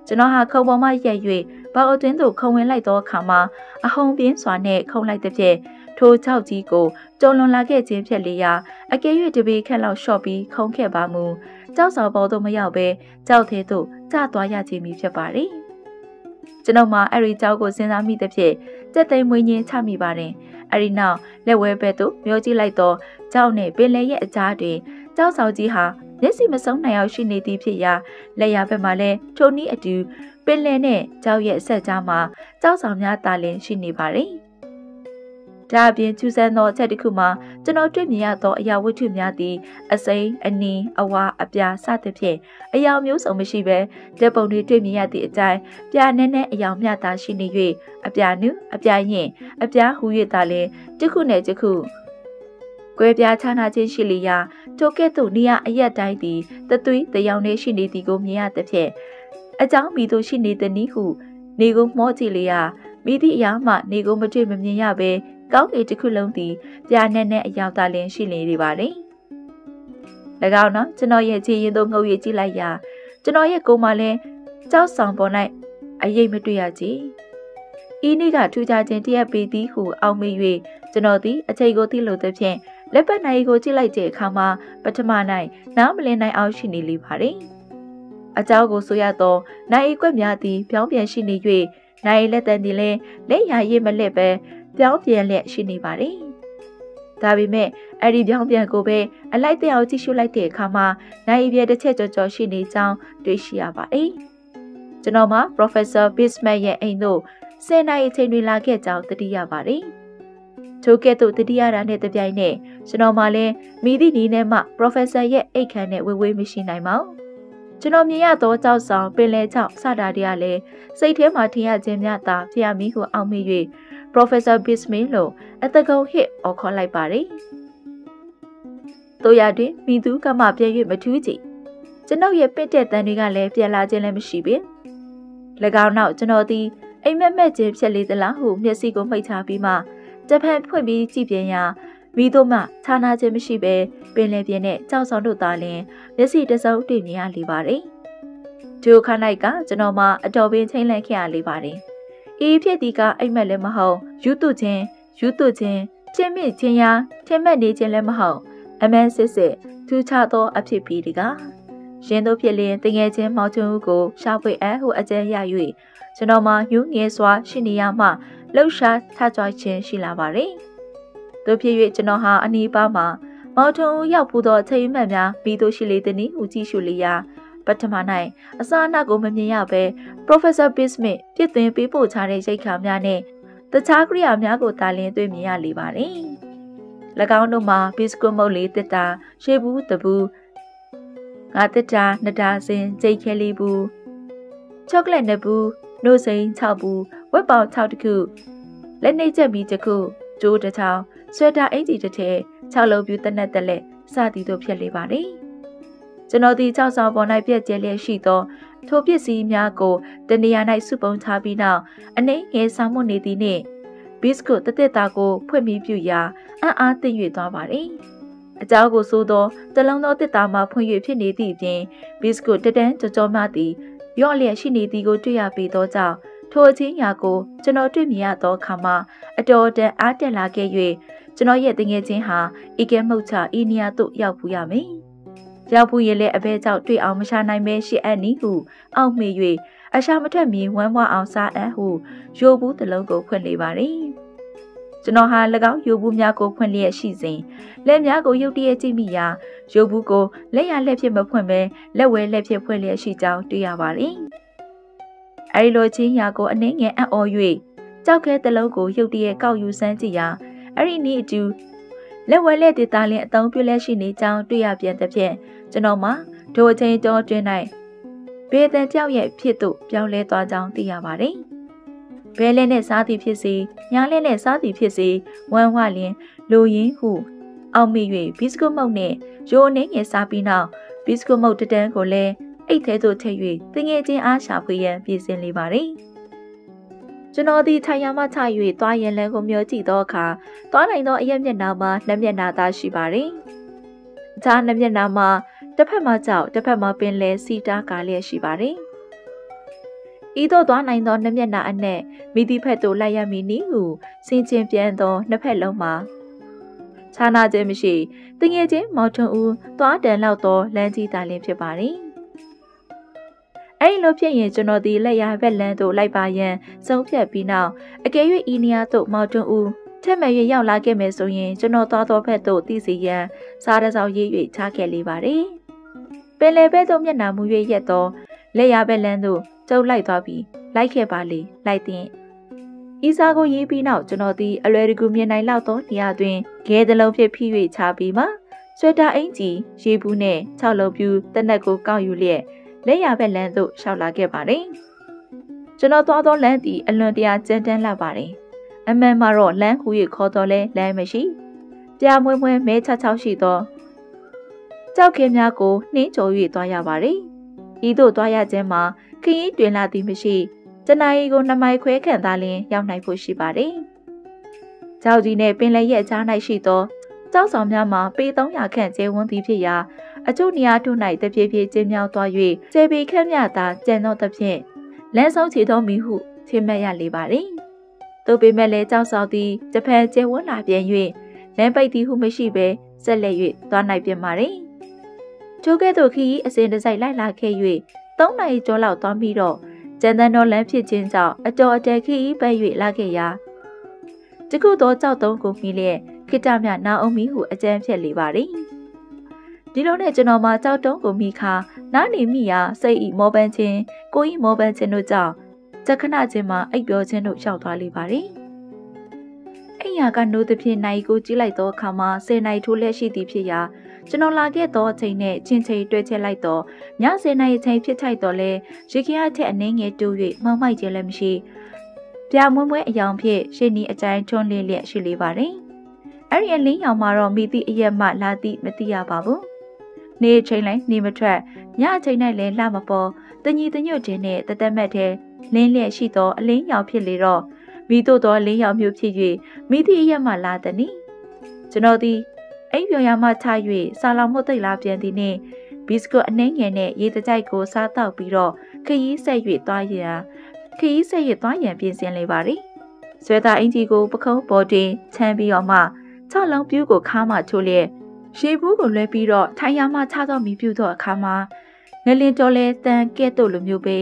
ကျွန်တော်ဟာခုံပေါ်မှရက်၍ဘောက်အတွင်းသို့ခုံဝင်လိုက်သောအခါမှာအဟုန်ပြင်းစွာနဲ့ခုံလိုက်သည်ဖြင့်ထိုကြောက်ကြီးကိုကြုံလွန်လာခဲ့ခြင်းဖြစ်လေရာအကယ်၍တပေခက်လောက်လျှော့ပြီးခုံခဲ့ပါမူကြောက်ဆောင်ပေါ်သို့မရောက်ဘဲကြောက်သေးသို့ကျသွားရခြင်းဖြစ်ပါတယ်ကျွန်တော်မှာအဲ့ဒီကြောက်ကိုစဉ်းစားမိတဲ့ဖြင့်စက်သိမ်းမွေးခြင်းချမိပါတယ်အဲ့ဒီနောက်လက်ဝဲဘက်သို့မျိုးကြည့်လိုက်တော့ကြောက်နဲ့ပင်လယ်ရဲ့အကြားတွင်ကြောက်ဆောင်ကြီးဟာမျက်စိမဆုံးနိုင်အောင်ရှိနေသည်ဖြစ်ရာလက်ရဘက်မှာလည်းထိုနည်းအတူပင်လယ်နဲ့ကြောက်ရဲ့အဆက်ကြားမှာကြောက်ဆောင်များတာလင်ရှိနေပါတယ်ဒါအပြင်ကျူးစမ်းသောအချက်တစ်ခုမှာကျွန်တော်တွေ့မြင်ရသောအရာဝတ္ထုများသည်အစိမ်းအနီအဝါအပြာစသဖြင့်အရာမျိုးစုံမရှိဘဲတက်ပုံတွေတွေ့မြင်ရသည့်အတိုင်းပြာနဲနဲအယောင်မျှသာရှိနေ၍အပြာနုအပြာရင်အပြာဟူ၍သာလျှင်တစ်ခုနဲ့တစ်ခုကွဲပြားခြားနာခြင်းရှိလျာထိုကဲ့သို့နေရာအရက်တိုင်းသည်တသွေးတယောင်နှင့်ရှိနေသည်ကိုမြင်ရသဖြင့်အကြောင်းမိတို့ရှိနေသည်နည်းဟုနေကိုမောကြည့်လျာမိသည့်အရာမှနေကိုမတွေ့မမြင်ရဘဲကောင်းကင်တစ်ခုလုံးသည်ပြာနဲ့နဲ့အယောင်သားလင်းရှိနေပါတယ်။၎င်းနော်ကျွန်တော်ရဲ့ခြေရင်သို့ငုပ်ရကြည့်လိုက်ရာကျွန်တော်ရဲ့ကိုယ်မှလည်းကြောက်ဆောင်ပေါ်၌အရေးမတွေ့ရကြ။ဤနေ့ကထူးခြားခြင်းတရက်ပေသည်ဟုအောက်မေ့၍ကျွန်တော်သည်အချိန်ကိုသိလို့သဖြင့်လက်ပတ်နိုင်ကိုကြည့်လိုက်တဲ့အခါမှာပထမ၌နားမလည်နိုင်အောင်ရှိနေလေပါတယ်။အเจ้าကိုဆိုရသောနိုင်ကွက်များသည်ပြောင်းပြန်ရှိနေ၍နိုင်လက်တန်သည်လည်းလက်ရရည်မလက်ပဲပြောင်းပြန်လျက်ရှိနေပါတယ်။ဒါပေမဲ့အဲ့ဒီပြောင်းပြန်ကိုပဲအလိုက်တဲ့အောင်ကြည့်ရှုလိုက်တဲ့အခါမှာနိုင်ပြဲတစ်ချက်ကြော်ရှိနေကြောင်းတွေ့ရှိရပါတယ်။ကျွန်တော်မှာ Professor Bismarck ရဲ့အိမ်သို့10နာရီအချိန်တွင်လာခဲ့ကြောင်းသိရပါတယ်။ထိုကဲ့သို့သိရတာနဲ့တပြိုင်နက်ကျွန်တော်မှလည်းမိသည့်နည်းနဲ့မှ Professor ရဲ့အိတ်ခမ်းနဲ့ဝေဝေးမရှိနိုင်ပါဘူး။ကျွန်တော်မြင်ရသောကြောက်ဆောင်ပင်လယ်ကြောက်စတာတွေကလည်းစိတ်ထဲမှာထင်ရခြင်းများသာဖျားမီးကိုအောက်မေ့၍ Professor Bismarck လို့အတကုံဟစ်အော်ခေါ်လိုက်ပါတယ်။တို့ရတွင်မိသူကမှပြည့်၍မထူးကြည်ကျွန်ုပ်ရဲ့ပင့်တဲ့တန်တွေကလည်းပြန်လာခြင်းလည်းမရှိပင်၎င်းနောက်ကျွန်တော်သည်အိမ်မက်မက်ခြင်းဖြစ်လေသလားဟုမျက်စိကိုမှိတ်ချပြီးမှတဖန်ဖွင့်ပြီးကြည့်ပြန်ရာမိတို့မှခြားနာခြင်းမရှိပဲပင်လယ်ပြင်နဲ့ကြောက်ဆောင်တို့သာလျှင်မျက်စိတစုံတွေ့မြင်ရလေပါတယ်။ဒီခါ၌ကကျွန်တော်မှအတော်ပင်ချိန်လန့်ခဲ့ရလေပါတယ်။ဤဖြစ်သည်ကအိမ်မက်လည်းမဟုတ်ယူတုခြင်းချင်းမြင့်ခြင်းရာထင်မှတ်နေခြင်းလည်းမဟုတ်အမှန်စစ်စစ်ထူးခြားသောအဖြစ်ပြီးဒီကရင်တို့ဖြစ်လျင်တငယ်ချင်းမောင်ချုံဦးကိုရှာဖွေအပ်ဟုအကြံရ၍ကျွန်တော်မှယူငယ်စွာရှိနေရမှလှုပ်ရှားထကြွခြင်းရှိလာပါတယ်။ တို့ဖြစ်၍ကျွန်တော်ဟာအနီးပါးမှာမောင်ထုံရောက်ဖူးသောချိန်မှတ်များပြီးသို့ရှိလေသည်နည်းဟုကြည့်ရှုလျာပထမ၌အစာအနကိုမမြင်ရဘဲ Professor Bismuth ပြစ်သွင်းပေးပို့ချတဲ့ရိတ်ခါများနဲ့တခြားကိရိယာများကိုတာလင်းတွေ့မြင်ရလေပါတယ်။၎င်းတို့မှာဘစ်ကွတ်မုတ်လေးတစ်တာရှေးဘူးတဘူးငါတစ်တာနှစ်တာစင်ဂျိတ်ခဲလေးဘူးချောကလက်နှစ်ဘူးနှုတ်စိန်6ဘူးဝက်ပေါင်6တခုလက်နှိပ်ချက်ပြီးတစ်ခုကျိုးတစ်ချောင်းဆွဲတာအင်ဂျီတစ်ထည်6လုံးပြူတနက်တက်လက်စသည်တို့ဖြစ်လေပါတယ်။ကျွန်တော်ဒီ6ဆောင်ပေါ်၌ပြည့်ကျဲလျက်ရှိသောထိုပစ္စည်းများကိုတနေရာ၌စုပုံထားပြီးနောက်အနှိမ့်ငယ်ဆောင်မှုနေသည်နှင့်ဘစ်ကွတ်တက်တာကိုဖွင့်ပြီးပြရာအံ့အားသင့်၍သွားပါတယ်။အเจ้าကိုဆိုသောတလုံးသောတက်တာမှဖွင့်၍ဖြစ်နေသည့်ပြင်ဘစ်ကွတ်တန်းကြောမှသည်ရော့လျက်ရှိနေသည်ကိုတွေ့ရပေသောကြောင့်ထိုအချင်းရာကိုကျွန်တော်တွေ့မြင်ရသောအခါမှာအတော်တန်အားတက်လာခဲ့၍ကျွန်တော်ရဲ့တငယ်ချင်းဟာဤကဲမှုတ်ချဤနေရာသို့ရောက်ဖူးရမယ်။ရောက်ဖူးရင်လည်းအဘဲကြောင့်တွေ့အောင်မရှာနိုင်မဲရှိအပ်နီးဟုအောက်မေ့၍အရှာမထက်မြင်ဝမ်းဝါအောင်စားအပ်ဟုရိုးဘူးတစ်လုံးကိုဖွင့်လေပါတယ်။ကျွန်တော်ဟာ၎င်းရိုးဘူးများကိုဖွင့်လျက်ရှိစဉ်လက်များကိုရုတ်တရက်ကြည့်မိရာရိုးဘူးကိုလက်ရလက်ဖြစ်မဖွင့်ဘဲလက်ဝဲလက်ဖြစ်ဖွင့်လျက်ရှိကြောင်းတွေ့ရပါတယ်။အဲဒီလိုချင်းရာကိုအနှင်းငယ်အံ့ဩ၍ကြောက်ခဲတစ်လုံးကိုရုတ်တရက်ကောက်ယူစမ်းကြည့်ရာအဲ့ဒီနေ့အတူလက်ဝဲလက်ဒေတာလင်းအသုံးပြုလက်ရှိနေကြောင်းတွေ့ရပြန်တဲ့ဖြင့်ကျွန်တော်မှာဒိုအချင်းတော်တွင်၌ဘေးတန်ကြောက်ရဲ့ဖြစ်သို့ပြောင်းလဲသွားကြောင်းသိရပါတယ်။ဘဲလဲနဲ့စားသည်ဖြစ်စေညားလဲနဲ့စားသည်ဖြစ်စေဝမ်းဝလင်းလိုရင်းဟုအောက်မိ၍ဘစ်ကွတ်မုတ်နဲ့ရိုးအနေငယ်စားပြီးနောက်ဘစ်ကွတ်မုတ်တန်းကိုလည်းအိတ်ထဲသို့ထည့်၍တငယ်ချင်းအားရှာဖွေရန်ပြင်ဆင်လေပါတယ်။ကျွန်တော်ဒီထိုင်ရမှချ၍သွားရင်လန်းကိုမျောကြည့်သောအခါသွားနိုင်သောအရက်မျက်နှာမှာနှစ်မျက်နှာသားရှိပါတယ်။အခြားနှစ်မျက်နှာမှာတစ်ဖက်မှာကြောက်တစ်ဖက်မှာပင်လဲစီတားကားလျက်ရှိပါတယ်။ဤသို့သွားနိုင်သောနှစ်မျက်နှာအနက်မိသည့်ဖက်သို့လိုက်ရမည်နည်းဟုစင်ကျင်ပြန်သောနှစ်ဖက်လုံးမှာခြားနာခြင်းမရှိတငယ်ချင်းမောင်ထွန်းဦးသွားတန်လောက်သောလမ်းကြီးတာလင်းဖြစ်ပါတယ်။အဲ့လိုဖြစ်ရင်ကျွန်တော်ဒီလက်ရဘက်လမ်းသို့လိုက်ပါရန်ဆုံးဖြတ်ပြီးနောက်အကယ်၍ဤနေရာသို့မောင်ထွန်းဦးထက်မဲ့၍ရောက်လာခဲ့မယ်ဆိုရင်ကျွန်တော်သွားသောဘက်သို့သိစီရန်စားတစောင်းရေး၍ချခဲ့လေပါတယ်။ပင်လယ်ဘက်သို့မျက်နှာမူ၍ရက်သောလက်ရဘက်လမ်းသို့ကျုပ်လိုက်သွားပြီးလိုက်ခဲ့ပါလေလိုက်တဲ့ဤစားကိုရေးပြီးနောက်ကျွန်တော်ဒီအလွယ်တကူမြင်နိုင်လောက်သောနေရာတွင်ခဲတလုံးဖြစ်ဖိ၍ချပြီးမှဆွဲတာအင်ကြီးရေဘူးနဲ့6လုံးပြူတနက်ကိုကောက်ယူလျက်လက်ရဘက်လမ်းသို့ရှောက်လာခဲ့ပါတယ်။ကျွန်တော်သွားသောလမ်းသည်အလွန်တရာကျဉ်းတန်းလာပါတယ်။အမှန်မှာတော့လမ်းဟူ၍ခေါ်တော်လဲလမ်းမရှိ။ပြာမွဲမွဲမဲချချောက်ရှိသောကြောက်ခဲများကိုနှင်းကျော်၍သွားရပါတယ်။ဤသို့သွားရခြင်းမှာခရီးတွင်လာသည်မရှိ။တနအီကို2မိုင်ခွဲခန့်သာလျှင်ရောက်နိုင်ဖို့ရှိပါတယ်။ကြောက်ကြီးနှင့်ပင်လယ်ရဲ့ကြား၌ရှိသောကြောက်ဆောင်များမှာပေ300ခန့်ကျဲဝန်းသည်ဖြစ်ရာအချို့နေရာတို့၌တဖြည်းဖြည်းကျင်းမြောက်သွား၍ကျေပီခက်မြသာကျန်သောသဖြင့်လမ်းဆုံးချေသောမီဟုထင်မှတ်ရလေပါသည်။သို့ပေမဲ့လည်းကြောက်ဆောင်သည်တစ်ဖက်ကျဲဝန်းလာပြန်၍လမ်းပိတ်သည်ဟုမရှိဘဲဆက်လက်၍သွားနိုင်ပြန်ပါသည်။ချိုးကဲ့သို့ခီးအစဉ်တစိုက်လိုက်လာခဲ့၍3နာရီကျော်လောက်သွားပြီးတော့ကျန်တဲ့လမ်းဖြစ်ခြင်းကြောင့်အတော်အတန်ခီးပဲ၍လာခဲ့ရာတခုသောကြောက်တုံးကိုမိလျက်ခိတမြနာအောင်မီဟုအကြံဖြစ်လေပါသည်။ဒီလိုနဲ့ကျွန်တော်မှာကြောက်တုံးကိုမိခါနားနေမိရာစိတ်ဤမောပန်းခြင်းကိုဤမောပန်းခြင်းတို့ကြောင့်ဇခဏချင်းမှာအိပ်ပျော်ခြင်းတို့ရောက်သွားလေပါသည်။အိယာကနိုးသဖြင့်နိုင်ကိုကြည့်လိုက်သောအခါမှာ10နိုင်ထိုးလက်ရှိသည်ဖြစ်ရာကျွန်တော်လာခဲ့သောအချိန်နဲ့ချင်းချင်းတွေ့ချက်လိုက်တော့ည10နိုင်အချိန်ဖြစ်ထိုက်တော့လဲရေခဲအထက်အနှင်းငယ်တိုး၍မောင်မိုက်ခြင်းလည်းမရှိပြမွဲမွဲအယောင်ဖြင့်ရှေ့နီအကြိုင်ထွန်းလင်းလျက်ရှိလေပါတယ်။အဲ့ဒီအလင်းရောင်မှာတော့မိသည့်အရက်မှလာသည့်မသိရပါဘူး။နေ့ချိန်လိုက်နေမထွက်ညအချိန်၌လည်းလှမပေါ်တညီတညွတ်ခြင်းနဲ့တသက်မက်တဲ့လင်းလျက်ရှိသောအလင်းရောင်ဖြစ်လေတော့မိတို့သောအလင်းရောင်မျိုးဖြစ်၍မိသည့်အရက်မှလာသည်နိကျွန်တော်သည်အိပ်ပျော်ရမှချ၍ဆာလောင်မှုသိပ်လာပြန်သည်နှင့်ဘစ်ကွတ်အနှင်းငယ်နဲ့ရေတကြိုက်ကိုစားတောက်ပြီးတော့ခရီးဆက်၍သွားရန်ပြင်ဆင်လေပါသည်။ဆွဲသားအင်ကြီးကိုပခုံးပေါ်တင်ချမ်းပြီးတော့မှ6လုံးပြူးကိုခါမှချိုးလျက်ရှေးဘူးကိုလွှဲပြီးတော့ထိုင်ရမှချသောမီပြူသောအခါမှာငလင်တော်လဲတန်ကဲ့သို့လိုမျိုးပဲ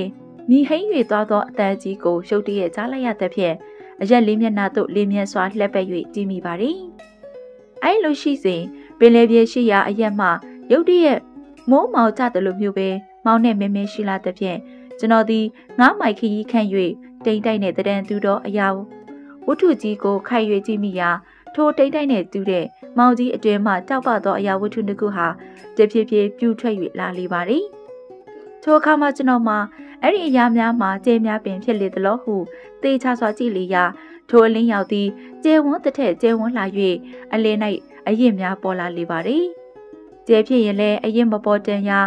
မိဟိမ့်၍သွားသောအတန်ကြီးကိုရုတ်တရက်ကြားလိုက်ရတဲ့ဖြင့်အရက်လေးမျက်နှာသို့လေးမြဲစွာလှက်ပက်၍ကြည့်မိပါသည် အဲ့လိုရှိစဉ်ပင်လယ်ပြင်ရှိရာအရက်မှရုတ်တရက်မိုးမောင်ကျတယ်လို့မျိုးပဲမောင်နဲ့မင်းမင်းရှိလာတဲ့ဖြင့်ကျွန်တော်သည်9မိုင်ခရီးခန့်၍တိမ်တိုက်နဲ့တန်တူသောအရာဝတ္ထုကြီးကိုခိုက်၍ကြည့်မိရာထိုတိမ်တိုက်နဲ့တူတဲ့မောင်ကြီးအတွင်မှတောက်ပသောအရာဝတ္ထုတစ်ခုဟာတဖြည်းဖြည်းပြူထွက်၍လာလေပါသည်ထိုအခါမှကျွန်တော်မှာအဲ့ဒီအရာများမှာကျဲများပင်ဖြစ်လေသလိုဟုသေချာစွာကြည့်လေရာထိုအလင်းရောက်သည်ကျဲဝန်းတစ်ထက်ကျဲဝန်းလာ၍အလင်း၌အရင်များပေါ်လာလေပါသည်ကျဲဖြစ်ရင်လည်းအရင်မပေါ်တန်ရာ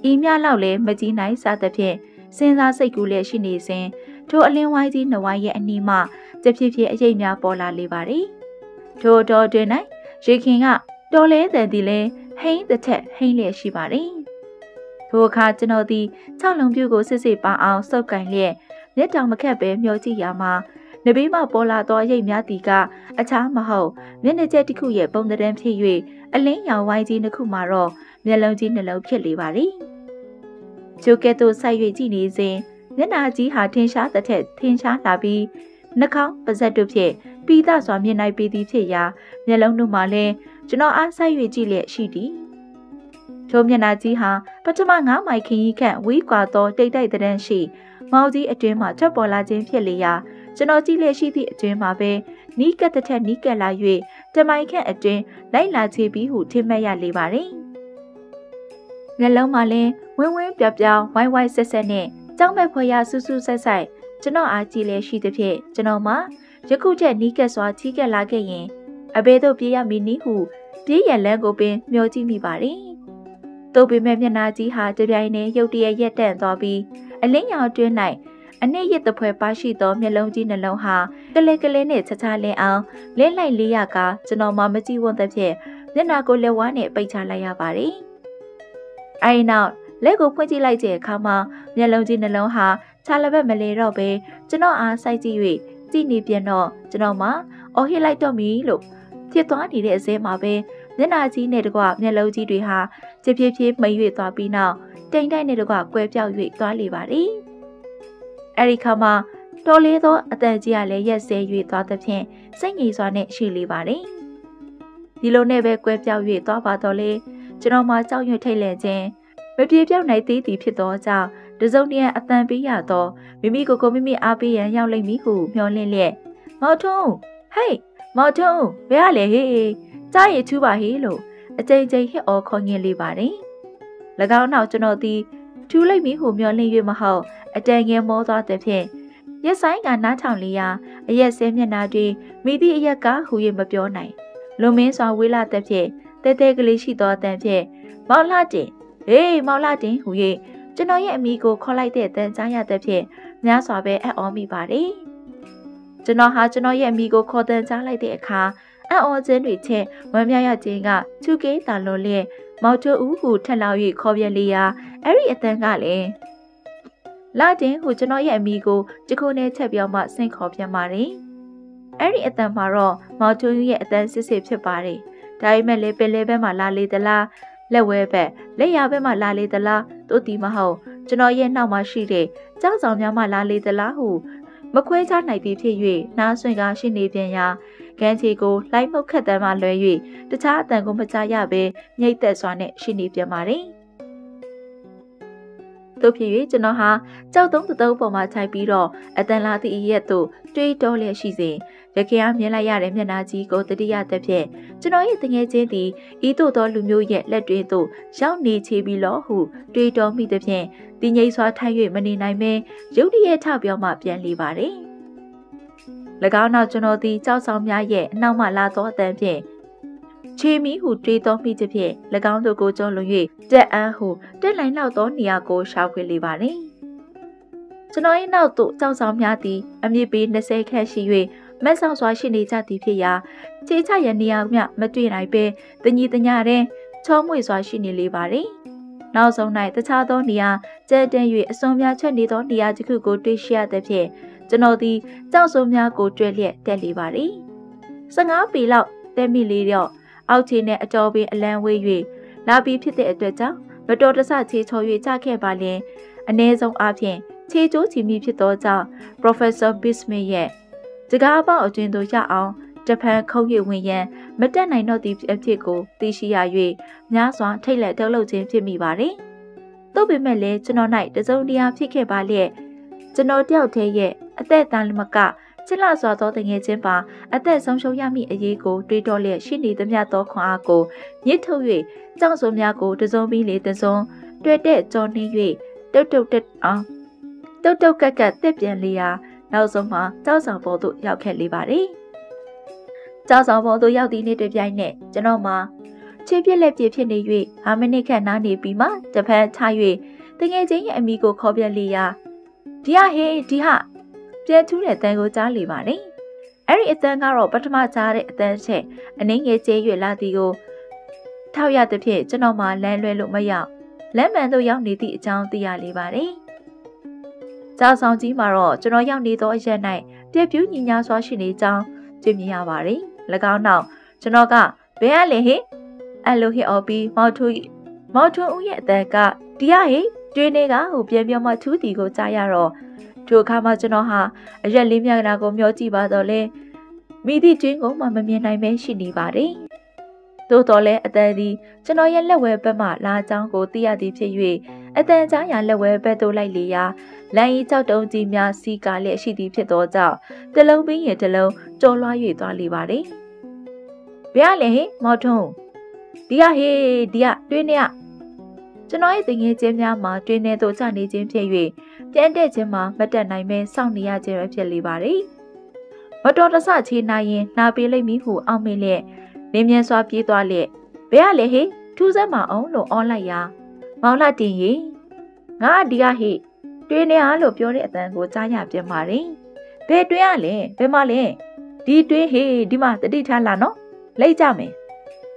ဤများလောက်လည်းမကြီးနိုင်စားသဖြင့်စဉ်းစားစိတ်ကူးလည်းရှိနေစဉ်ထိုအလင်းဝိုင်းကြီးနှဝိုင်းရဲ့အနီးမှတဖြည်းဖြည်းအရင်များပေါ်လာလေပါသည်ထိုတော်တွင်၌ရေခင်ကတော်လဲတဲ့သည်လည်းဟိန်းတစ်ထက်ဟိန်းလျက်ရှိပါသည်ထိုအခါကျွန်တော်သည်6လုံးပြူကိုစစ်စစ်ပါအောင်စုပ်ကင်လျက်မျက်တောင်မခက်ပဲမျောကြည့်ရမှာနဘေးမှပေါ်လာသောရိတ်များတီကအခြားမဟုတ်မျက်နှာကျက်တစ်ခုရဲ့ပုံသဏ္ဍာန်ဖြစ်၍အလင်းရောင်ဝိုင်းကြီးတစ်ခုမှာတော့မျက်လုံးကြီးနှလုံးဖြစ်လေပါသည်ကျိုးကဲ့သို့ဆိုက်၍ကြည့်နေစဉ်မျက်နှာကြီးဟာထင်ရှားတဲ့ထက်ထင်ရှားလာပြီးနှာခေါင်းပါးစပ်တို့ဖြင့်ပီသစွာမြင်နိုင်ပေသည်ဖြစ်ရာမျက်လုံးတို့မှလည်းကျွန်တော်အားဆိုက်၍ကြည့်လျက်ရှိသည်ထိုမျက်နှာကြီးဟာပထမ9မိုင်ခရီးခန့်ဝေးကွာသောတိတ်တိုက်တဲ့တန်းရှိမောင်ကြီးအတွင်းမှထွက်ပေါ်လာခြင်းဖြစ်လေရာကျွန်တော်ကြည့်လျက်ရှိသည့်အတွင်းမှာပဲနီးကပ်တဲ့ထက်နီးကပ်လာ၍တမိုင်ခန့်အတွင်းလိုက်လာချေပြီးဟုထင်မှတ်ရလေပါသည်မျက်လုံးမှာလည်းဝင်းဝင်းပြောင်ပြောင်ဝိုင်းဝိုင်းဆက်ဆက်နဲ့ကြောက်မဲ့ဖွယ်ရဆူဆူဆက်ဆက်ကျွန်တော်အားကြည့်လျက်ရှိသဖြင့်ကျွန်တော်မှာယခုချက်နီးကပ်စွာချီးကပ်လာခဲ့ရင်အဘဲတို့ပြေးရမည်နည်းဟုပြေးရလန်းကိုပင်မျှော်ကြည့်မိပါသည်သို့ပေမဲ့မျက်နှာကြီးဟာတပြိုင်နက်ရုတ်တရက်ရက်တန့်သွားပြီးအလင်းရောင်တွင်း၌အနည်းရတဖွဲပါရှိသောမျက်လုံးကြီးနှလုံးဟာကလေးကလေးနဲ့ချာချာလင်းအောင်လင်းလိုက်လေးရကကျွန်တော်မှမကြည့်ဝန်းတဲ့ဖြင့်မျက်နှာကိုလက်ဝါးနဲ့ပိတ်ချလိုက်ရပါတယ်။အဲဒီနောက်လက်ကိုဖွင့်ကြည့်လိုက်တဲ့အခါမှာမျက်လုံးကြီးနှလုံးဟာခြာလဘက်မလဲတော့ပဲကျွန်တော်အားစိုက်ကြည့်၍ကြည့်နေပြန်တော့ကျွန်တော်မှအော်ဟစ်လိုက်တော့မီလို့ဖြစ်သွားနေတဲ့အစဲမှာပဲမျက်နှာကြီးနဲ့တကွမျက်လုံးကြီးတွေဟာချစ်ဖြည်းဖြည်းမိန်၍သွားပြီးနောက်တိမ်တိုက်နဲ့တကွကွဲပြောက်၍သွားလေပါသည်။အဲဒီခါမှာတော်လေးသောအတန်ကြီးကလည်းရက်စဲ၍သွားသဖြင့်စိတ်ငြိမ်စွာနဲ့ရှိလေပါသည်။ဒီလိုနဲ့ပဲကွဲပြောက်၍သွားပါတော့လေကျွန်တော်မှကြောက်ရွံ့ထိတ်လန့်ခြင်းမပြေပြောက်နိုင်သေးသည်ဖြစ်သောကြောင့်တစုံတရာအတန်ပေးရတော့မိမိကိုမိမိအားပေးရန်ရောက်လိမ့်မည်ဟုမျှော်လင့်လျက်မော်ထုံးဟေးမော်ထုံးဘယ်ရလဲဟေးကြားရထူးပါဟေးလို့အကြိမ်ကြိမ်ဟစ်အော်ခေါ်ငင်လေပါတယ်။၎င်းနောက်ကျွန်တော်သည်ထူးလိုက်မည်ဟုမျှော်လင့်၍မဟုတ်အတန်ငယ်မောသွားတဲ့ဖြင့်ရက်ဆိုင်ကနားထောင်လျာအရက်စဲမျက်နှာတွင်မိသည့်အရက်ကဟူ၍မပြောနိုင်လွန်မင်းစွာဝေးလာတဲ့ဖြင့်တဲတဲကလေးရှိသောအတန်ဖြင့်မောင်လာတင်ဟေးမောင်လာတင်ဟူ၍ကျွန်တော်ရဲ့အမိကိုခေါ်လိုက်တဲ့အတန်ကြားရတဲ့ဖြင့်များစွာပဲအံ့ဩမိပါတယ်။ကျွန်တော်ဟာကျွန်တော်ရဲ့အမိကိုခေါ်တန်ကြားလိုက်တဲ့အခါအံ့ဩခြင်းတွေချက်ဝမ်းမြောက်ရခြင်းကချူကေးတာလွန်လျက်မောင်တို့ဦးဟုထက်လောက်၍ခေါ်ပြလေရာအဲ့ဒီအတန်ကလည်းလာတင်ဟုကျွန်တော်ရဲ့အမိကိုကြခုနဲ့ချက်ပြောင်းမှဆင့်ခေါ်ပြန်ပါတယ်။အဲ့ဒီအတန်မှာတော့မောင်တို့ရဲ့အတန်စစ်စစ်ဖြစ်ပါတယ်။ဒါပေမဲ့လည်းပင်လေဘက်မှာလာလေသလားလက်ဝဲဘက်လက်ရဘက်မှလာလေသလားတို့တီမဟုတ်ကျွန်တော်ရဲ့နောက်မှာရှိတဲ့ကြောက်ဆောင်များမှလာလေသလားဟုမခွဲခြားနိုင်သည်ဖြစ်၍နားဆွင့်ကားရှိနေပြန်ရာကန်းချီကိုလှိုင်းမှုတ်ခတ်တမ်းမှလွဲ၍တခြားအတန်ကိုမကြားရဘဲညှိတ်သက်စွာနဲ့ရှိနေပြန်ပါတယ်။သို့ဖြစ်၍ကျွန်တော်ဟာကြောက်တုံးတုံးပေါ်မှာခြိုက်ပြီးတော့အတန်လာသည့်အရက်သို့တွေးတောလျက်ရှိစဉ်ရခင်အားမြင်လိုက်ရတဲ့မျက်နှာကြီးကိုတတိယသက်ဖြင့်ကျွန်တော်ရဲ့တငယ်ချင်းသည်ဤသို့သောလူမျိုးရဲ့လက်တွင်သို့ရောက်နေချေပြီးလောဟုတွေးတောမိသဖြင့်တင်းငိမ့်စွာထိုင်၍မနေနိုင်ပဲရုတ်တရက်ထပြောင်းမှပြန်လေပါတယ်။၎င်းနောက်ကျွန်တော်သည်ကြောက်ဆောင်များရဲ့အနောက်မှလာသောအတန်ဖြင့်ချေမီဟုတွေးတော်မိသည်ဖြင့်၎င်းတို့ကိုကျော်လွန်၍တက်အန်းဟုတက်လိုင်းလောက်သောနေရာကိုရှာဖွေလေပါသည်။ကျွန်တော်၏နောက်သို့ကြောက်ဆောင်များသည်အမြင့်ပေ20ခန့်ရှိ၍မက်ဆောင်စွာရှိနေကြသည်ဖြစ်ရာခြေချရနေရာမျှမတွေ့နိုင်ပဲတညီတညတဲ့ချောမွေစွာရှိနေလေပါသည်။နောက်ဆုံး၌တခြားသောနေရာကျဲတဲ၍အစွန်များချက်နေသောနေရာတစ်ခုကိုတွေ့ရှိရသည်ဖြင့်ကျွန်တော်သည်ကြောက်စုံများကိုတွေ့လျက်တက်လေပါသည်။15ပေလောက်တက်မိလေတော့အောက်ခြေနဲ့အတော်ပင်အလံဝေး၍လာပြီးဖြစ်တဲ့အတွက်ကြောင့်မတော်တဆခြေချော်၍ကြခဲ့ပါလျင်အ ਨੇ ဆုံးအားဖြင့်ခြေကျိုးချီမိဖြစ်သောကြောင့် Professor Bismuth ရဲ့စကားပေါက်အတွင်သို့ရအောင် တဖန်ခုံရဝင်ရန်မတက်နိုင်တော့သည့်အဖြစ်ကိုသိရှိရ၍များစွာထိတ်လန့်တုန်လှုပ်ခြင်းဖြစ်မိပါတယ်။သို့ပေမဲ့လည်းကျွန်တော်၌တစုံတရာဖြစ်ခဲ့ပါလျက်ကျွန်တော်တယောက်တည်းရဲ့အသက်တန်လမကချစ်လစွာသောတငယ်ချင်းပါအသက်ဆုံးရှုံးရမည့်အရေးကိုတွေးတောလျက်ရှိနေသမျှသောခွန်အားကိုညှစ်ထုတ်၍ကြောက်စုံများကိုတစုံပြီးလေတစုံတွေ့တဲ့ကြော်နှင်း၍တုတ်ကက်ကက်တက်ပြန်လေရာနောက်ဆုံးမှာကြောက်ဆောင်ပေါ်သို့ရောက်ခဲ့လေပါတယ်။ကြောက်ဆောင်ပေါ်သို့ရောက်သည့်နေ့တစ်ပြိုင်နက်ကျွန်တော်မှာချစ်ပြက်လက်ပြဖြစ်နေ၍5မိနစ်ခန့်နားနေပြီးမှတဖန်ချ၍တငယ်ချင်းရဲ့အမိကိုခေါ်ပြလေရာဒီဟာဟေးဒီဟာပြန်ထူးတဲ့တန်ကိုကြားလေပါတယ်။အဲ့ဒီအတန်ကတော့ပထမကြားတဲ့အတန်ချက်အနှင်းငယ်ကျဲ၍လာသည်ကိုထောက်ရသဖြင့်ကျွန်တော်မှလမ်းလွဲလို့မရောက်လမ်းမှန်သို့ရောက်နေသည့်အကြောင်းသိရလေပါတယ်။ကြောက်ဆောင်ကြီးမှာတော့ကျွန်တော်ရောက်နေသောအရက်၌ပြည့်ပြူးညီညာစွာရှိနေကြောင်းတွေ့မြင်ရပါတယ်။၎င်းနောက်ကျွန်တော်ကဘယ်ကလဲဟေ့အဲ့လိုဟစ်အော်ပြီးမော်ထွန်းဦးရဲ့အတန်ကဒီဟာဟေ့တွင်းတွေကဟိုပြန်ပြောမှထူးတီကိုကြားရတော့ထိုအခါမှာကျွန်တော်ဟာအရက်လေးမြကနာကိုမျောကြည့်ပါတော့လဲမိသည့်ကျွင်းကိုမှမမြင်နိုင်ပဲရှိနေပါတယ်။သို့တော်လည်းအတန်သည်ကျွန်တော်ရဲ့လက်ဝဲဘက်မှလာကြောင်းကိုသိရသည်ဖြစ်၍အတန်ကြားရလက်ဝဲဘက်သို့လိုက်လေရာလမ်းဤကြောက်တုံးကြီးများစီးကားလျက်ရှိသည်ဖြစ်သောကြောင့်တလုံးပြီးရင်တလုံးကြော်လွှား၍သွားလေပါတယ်။ဘယ်ကလဲဟေ့မော်ထွန်းဒီကဟေးဒီကတွင်းနေရကျွန်တော်ရဲ့တငယ်ချင်းများမှာတွင်းနေသို့ချနေခြင်းဖြစ်၍ပြန်တဲ့ခြင်းမှာမတက်နိုင်ပဲစောင့်နေရခြင်းပဲဖြစ်လေပါတယ်။မတော်တဆချေနိုင်ရင်နာပေးလိုက်မိဟုအောက်မေ့လျက်နေမြန်းစွာပြေးသွားလျက်ဘယ်ကလဲဟေးထူးစမ်းမအောင်လို့အော်လိုက်ရာမောင်လာတင်ရေငါဒီကဟေးတွင်းနေအားလို့ပြောတဲ့အတန်ကိုကြားရပြန်ပါတယ်။ဘယ်တွင်းရလဲဘယ်မှာလဲဒီတွင်းဟေးဒီမှာတတိထားလာနော်လိုက်ကြမယ်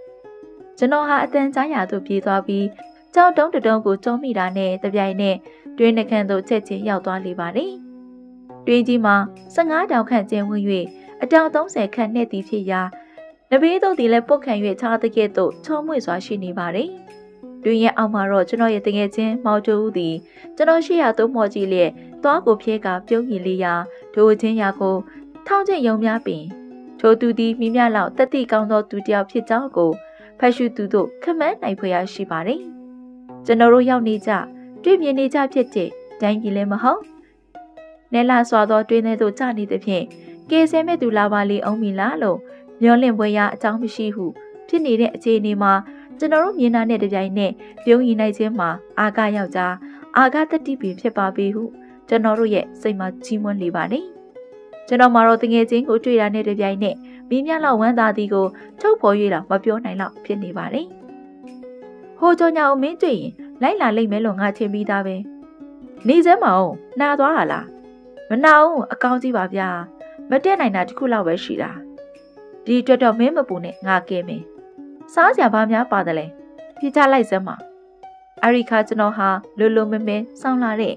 ။ကျွန်တော်ဟာအတန်ကြားရသို့ပြေးသွားပြီးကြောက်တုံးတုံးကိုကျုံးမိတာနဲ့တပြိုင်နက်တွင်းနှခမ်းသို့ချက်ချင်းရောက်သွားလေပါတယ်။တွင်းကြီးမှာ15တောင်ခန့်ကျင်းဝင်၍အတောင်30ခန့်နဲ့တည်ဖြစ်ရာနဘေးတို့သည်လည်းပုတ်ခံ၍ခြားတကဲ့သို့ချုံမွေ့စွာရှိနေပါတယ်။တွင်းရဲ့အောက်မှာတော့ကျွန်တော်ရဲ့တငယ်ချင်းမောင်တူဦးသည်ကျွန်တော်ရှိရာသို့မော်ကြည့်လျက်သွားကိုဖြဲကပြုံးရည်လေးရာဒိုချင်းရာကိုထောင်းကျင်ယုံများပင်ထိုသူသည်မိမြလောက်တက်တိကောင်းသောသူတစ်ယောက်ဖြစ်ကြောင်းကိုဖတ်ရှုသူတို့ခမန်းနိုင်ဖွယ်ရရှိပါတယ်။ကျွန်တော်တို့ရောက်နေကြတွေ့မြင်နေကြဖြစ်တဲ့တိုင်းပြည်လည်းမဟုတ်နဲလာစွာသောတွင်းထဲသို့ကျနေသဖြင့်ကဲဆဲမဲ့သူလာပါလေအောင်မီလားလို့မျောလင့်ပွဲရအကြောင်းမရှိဟုဖြစ်နေတဲ့အခြေအနေမှာကျွန်တော်တို့မြင်တာနဲ့တပြိုင်နက်ပြုံးရင်နိုင်ခြင်းမှာအာကယောက်ျားအာကတတိပင်ဖြစ်ပါပေဟုကျွန်တော်တို့ရဲ့စိတ်မှာကြီးမွန်းလေပါတယ်ကျွန်တော်မှာတော့တငယ်ချင်းကိုတွေ့တာနဲ့တပြိုင်နက်မိမြလောက်ဝမ်းသာသည်ကိုထုတ်ဖော်၍တော့မပြောနိုင်တော့ဖြစ်နေပါတယ်ဟိုကြောင့်ညာကိုမင်းတွေ့ရင်လိုက်လာလိမ့်မယ်လို့ငါထင်ပြီးသားပဲနေစမ်းမအောင်နာသွားတာလားမနာအောင်အကောင်းကြီးပါဗျာမတက်နိုင်တာတခုလောက်ပဲရှိတာဒီအတွက်တော့မင်းမပူနဲ့ငါကဲမယ်စားစရာဘာများပါတယ်လဲပြချလိုက်စမ်းပါအရိခါကျွန်တော်ဟာလွလွမဲမဲစောင်းလာတဲ့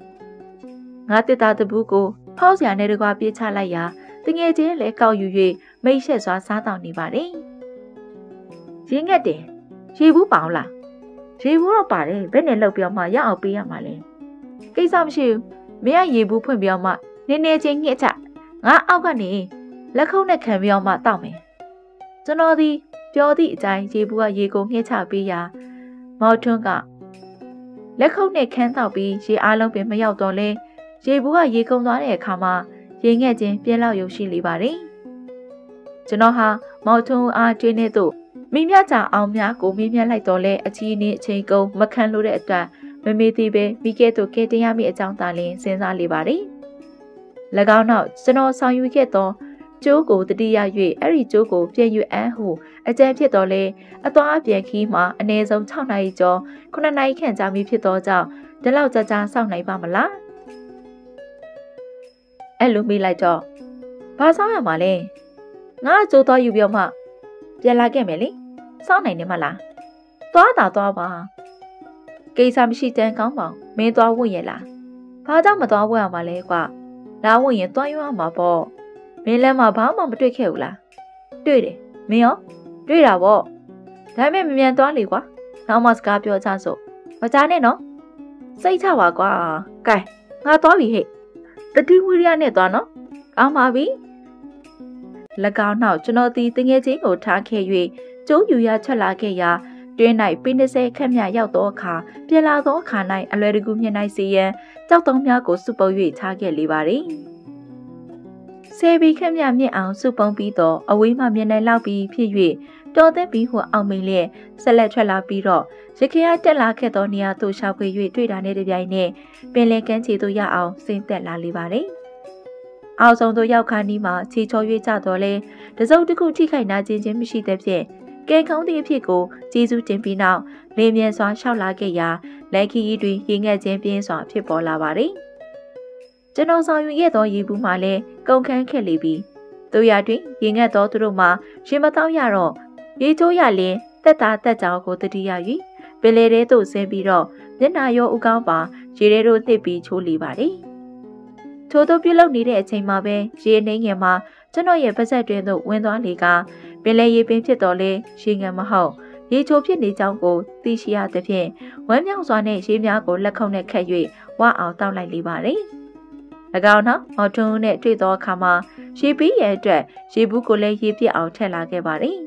ငါတစ်သားတပူးကိုဖောက်စရာနဲ့တကွာပြချလိုက်ရာတငယ်ချင်းလည်းကောက်ယူ၍မိတ်ဆက်စွာစားတောင်းနေပါတယ်ရင်းငက်တယ်ရေဘူးပေါအောင်လားရေဘူးတော့ပါတယ်ဘယ်နဲ့လောက်ပြောမှရအောင်ပေးရမှာလဲကိစ္စမရှိဘူးမင်းကရေဘူးဖွင့်ပြောမှနည်းနည်းချင်းညှက်ချငါအောက်ကနေလက်ခုပ်နဲ့ခံပြောမှတောက်မယ်ကျွန်တော်ဒီပြောသည့်အတိုင်းရေဘူးကရေကိုညှက်ချပေးရာမော်ထွန်းကလက်ခုပ်နဲ့ခန်းတောက်ပြီးရေအားလုံးပင်မရောက်တော့လဲရေဘူးကရေကုန်သွားတဲ့အခါမှာရေငှက်ချင်းပြဲလောက်ရုံရှိလေပါတယ်ကျွန်တော်ဟာမော်ထွန်းအားတွင်းနေသို့မိမြချအောင်များကိုမိမြလိုက်တော့လဲအချီးနှင်းအချိန်ကုန်မခံလို့တဲ့အတွက်မမေးသေးပဲမိကဲ့သို့ကဲတင်ရမိအကြောင်းသာလင်းစဉ်းစားလေပါတယ်၎င်းနောက်ကျွန်တော်ဆောင်ယူခဲ့သောကျိုးကိုတတိယ၍အဲ့ဒီကျိုးကိုပြန်ယူအန်းဟုအကြံဖြစ်တော်လဲအသွားအပြန်ခီးမှာအနည်းဆုံး6နာရီကျော်9နာရီခန့်ကြာမီဖြစ်သောကြောင့်ဒီလောက်ကြာကြာစောင့်နိုင်ပါမလားအဲ့လိုမိလိုက်တော့ဘာစောင့်ရမှာလဲငါကျိုးတော့ယူပြောမှပြန်လာခဲ့မယ်လေစောင့်နိုင်နေမလားသွားတာသွားပါကိစ္စမရှိတန်းကောင်းပါမင်းသွားဝတ်ရလားဘာကြောင့်မသွားဝတ်ရမှာလဲကွာလာဝတ်ရင်သွားရမှာပေါ့မင်းလည်းမဘာမှမတွေ့ခဲ့ဘူးလားတွေ့တယ်မင်းရောတွေ့တာပေါ့ဒါပေမဲ့မမြန်သွားလေကွာနောက်မှစကားပြောချစို့မကြားနဲ့နော်စိတ်ချပါကွာကဲငါသွားပြီဟဲ့တတိဝိရိယနဲ့သွားနော်ကောင်းပါပြီ ၎င်းနောက်ကျွန်တော်သည်တငယ်ချင်းကိုထားခဲ့၍ကျိုးယူရထွက်လာခဲ့ရာတွင်း၌ပင်20ခန့်မြရောက်သောအခါပြန်လာသောအခါ၌အလွယ်တကူမြင်နိုင်စေရန်ကြောက်တုံးများကိုစုပုပ်၍ထားခဲ့လေပါသည်10ဘီခန့်မြမြင့်အောင်စုပုံပြီးတော့အဝေးမှမြင်နိုင်လောက်ပြီးဖြစ်၍တော်သိပြီးဟိုအောင်မိန်လျက်ဆက်လက်ထွက်လာပြီးတော့ရခင်အားတက်လာခဲ့သောနေရာသို့ရှောက်ခွေ၍တွေ့တာနဲ့တပြိုင်နက်ပင်လယ်ကမ်းခြေသို့ရောက်အောင်ဆင်းသက်လာလေပါသည်အောက်ဆုံးသို့ရောက်ခါနီးမှာခြေချော်၍ကြတော့လဲတစုံတစ်ခုထိခိုက်နာခြင်းမရှိသဖြင့်ကဲခုံးသည့်အဖြစ်ကိုကျေးဇူးတင်ပြီးနောက်လေမြန်စွာရှောက်လာခဲ့ရာလက်ခီကြီးတွင်ရေငက်ခြင်းပြင်းစွာဖြစ်ပေါ်လာပါသည်ကျွန်တော်ဆောင်ယူခဲ့သောရေဘူးမှလည်းကုန်ခန်းခဲ့လေပြီတို့ရတွင်ရေငက်သောသူတို့မှရေမတောင်းရတော့ရေချိုးရလင်းတက်တာတက်ကြောင်ကိုတတိယ၍ပင်လေထဲသို့ဆင်းပြီးတော့မျက်နှာရောဥကောင်းပါရေထဲတို့တစ်ပြီးချိုးလေပါသည်ထို့သောပြုလုပ်နေတဲ့အချိန်မှာပဲရေနှိမ့်ငယ်မှာကျွန်တော်ရဲ့ပါးစပ်တွင်သို့ဝင်သွားလေကပင်လေရေပင်ဖြစ်တော်လဲရေငယ်မဟုတ်ရေချိုးဖြစ်နေကြောင်းကိုသိရှိရသဖြင့်ဝမ်းမြောက်စွာနဲ့ရေများကိုလက်ခုပ်နဲ့ခတ်၍ဝအောင်တောက်လိုက်လေပါသည်၎င်းနောက်မော်ထွန်းနဲ့တွေ့သောအခါမှာရေပြီးရဲ့အတွက်ရေဘူးကိုလည်းရေပြစ်အောင်ထည့်လာခဲ့ပါသည်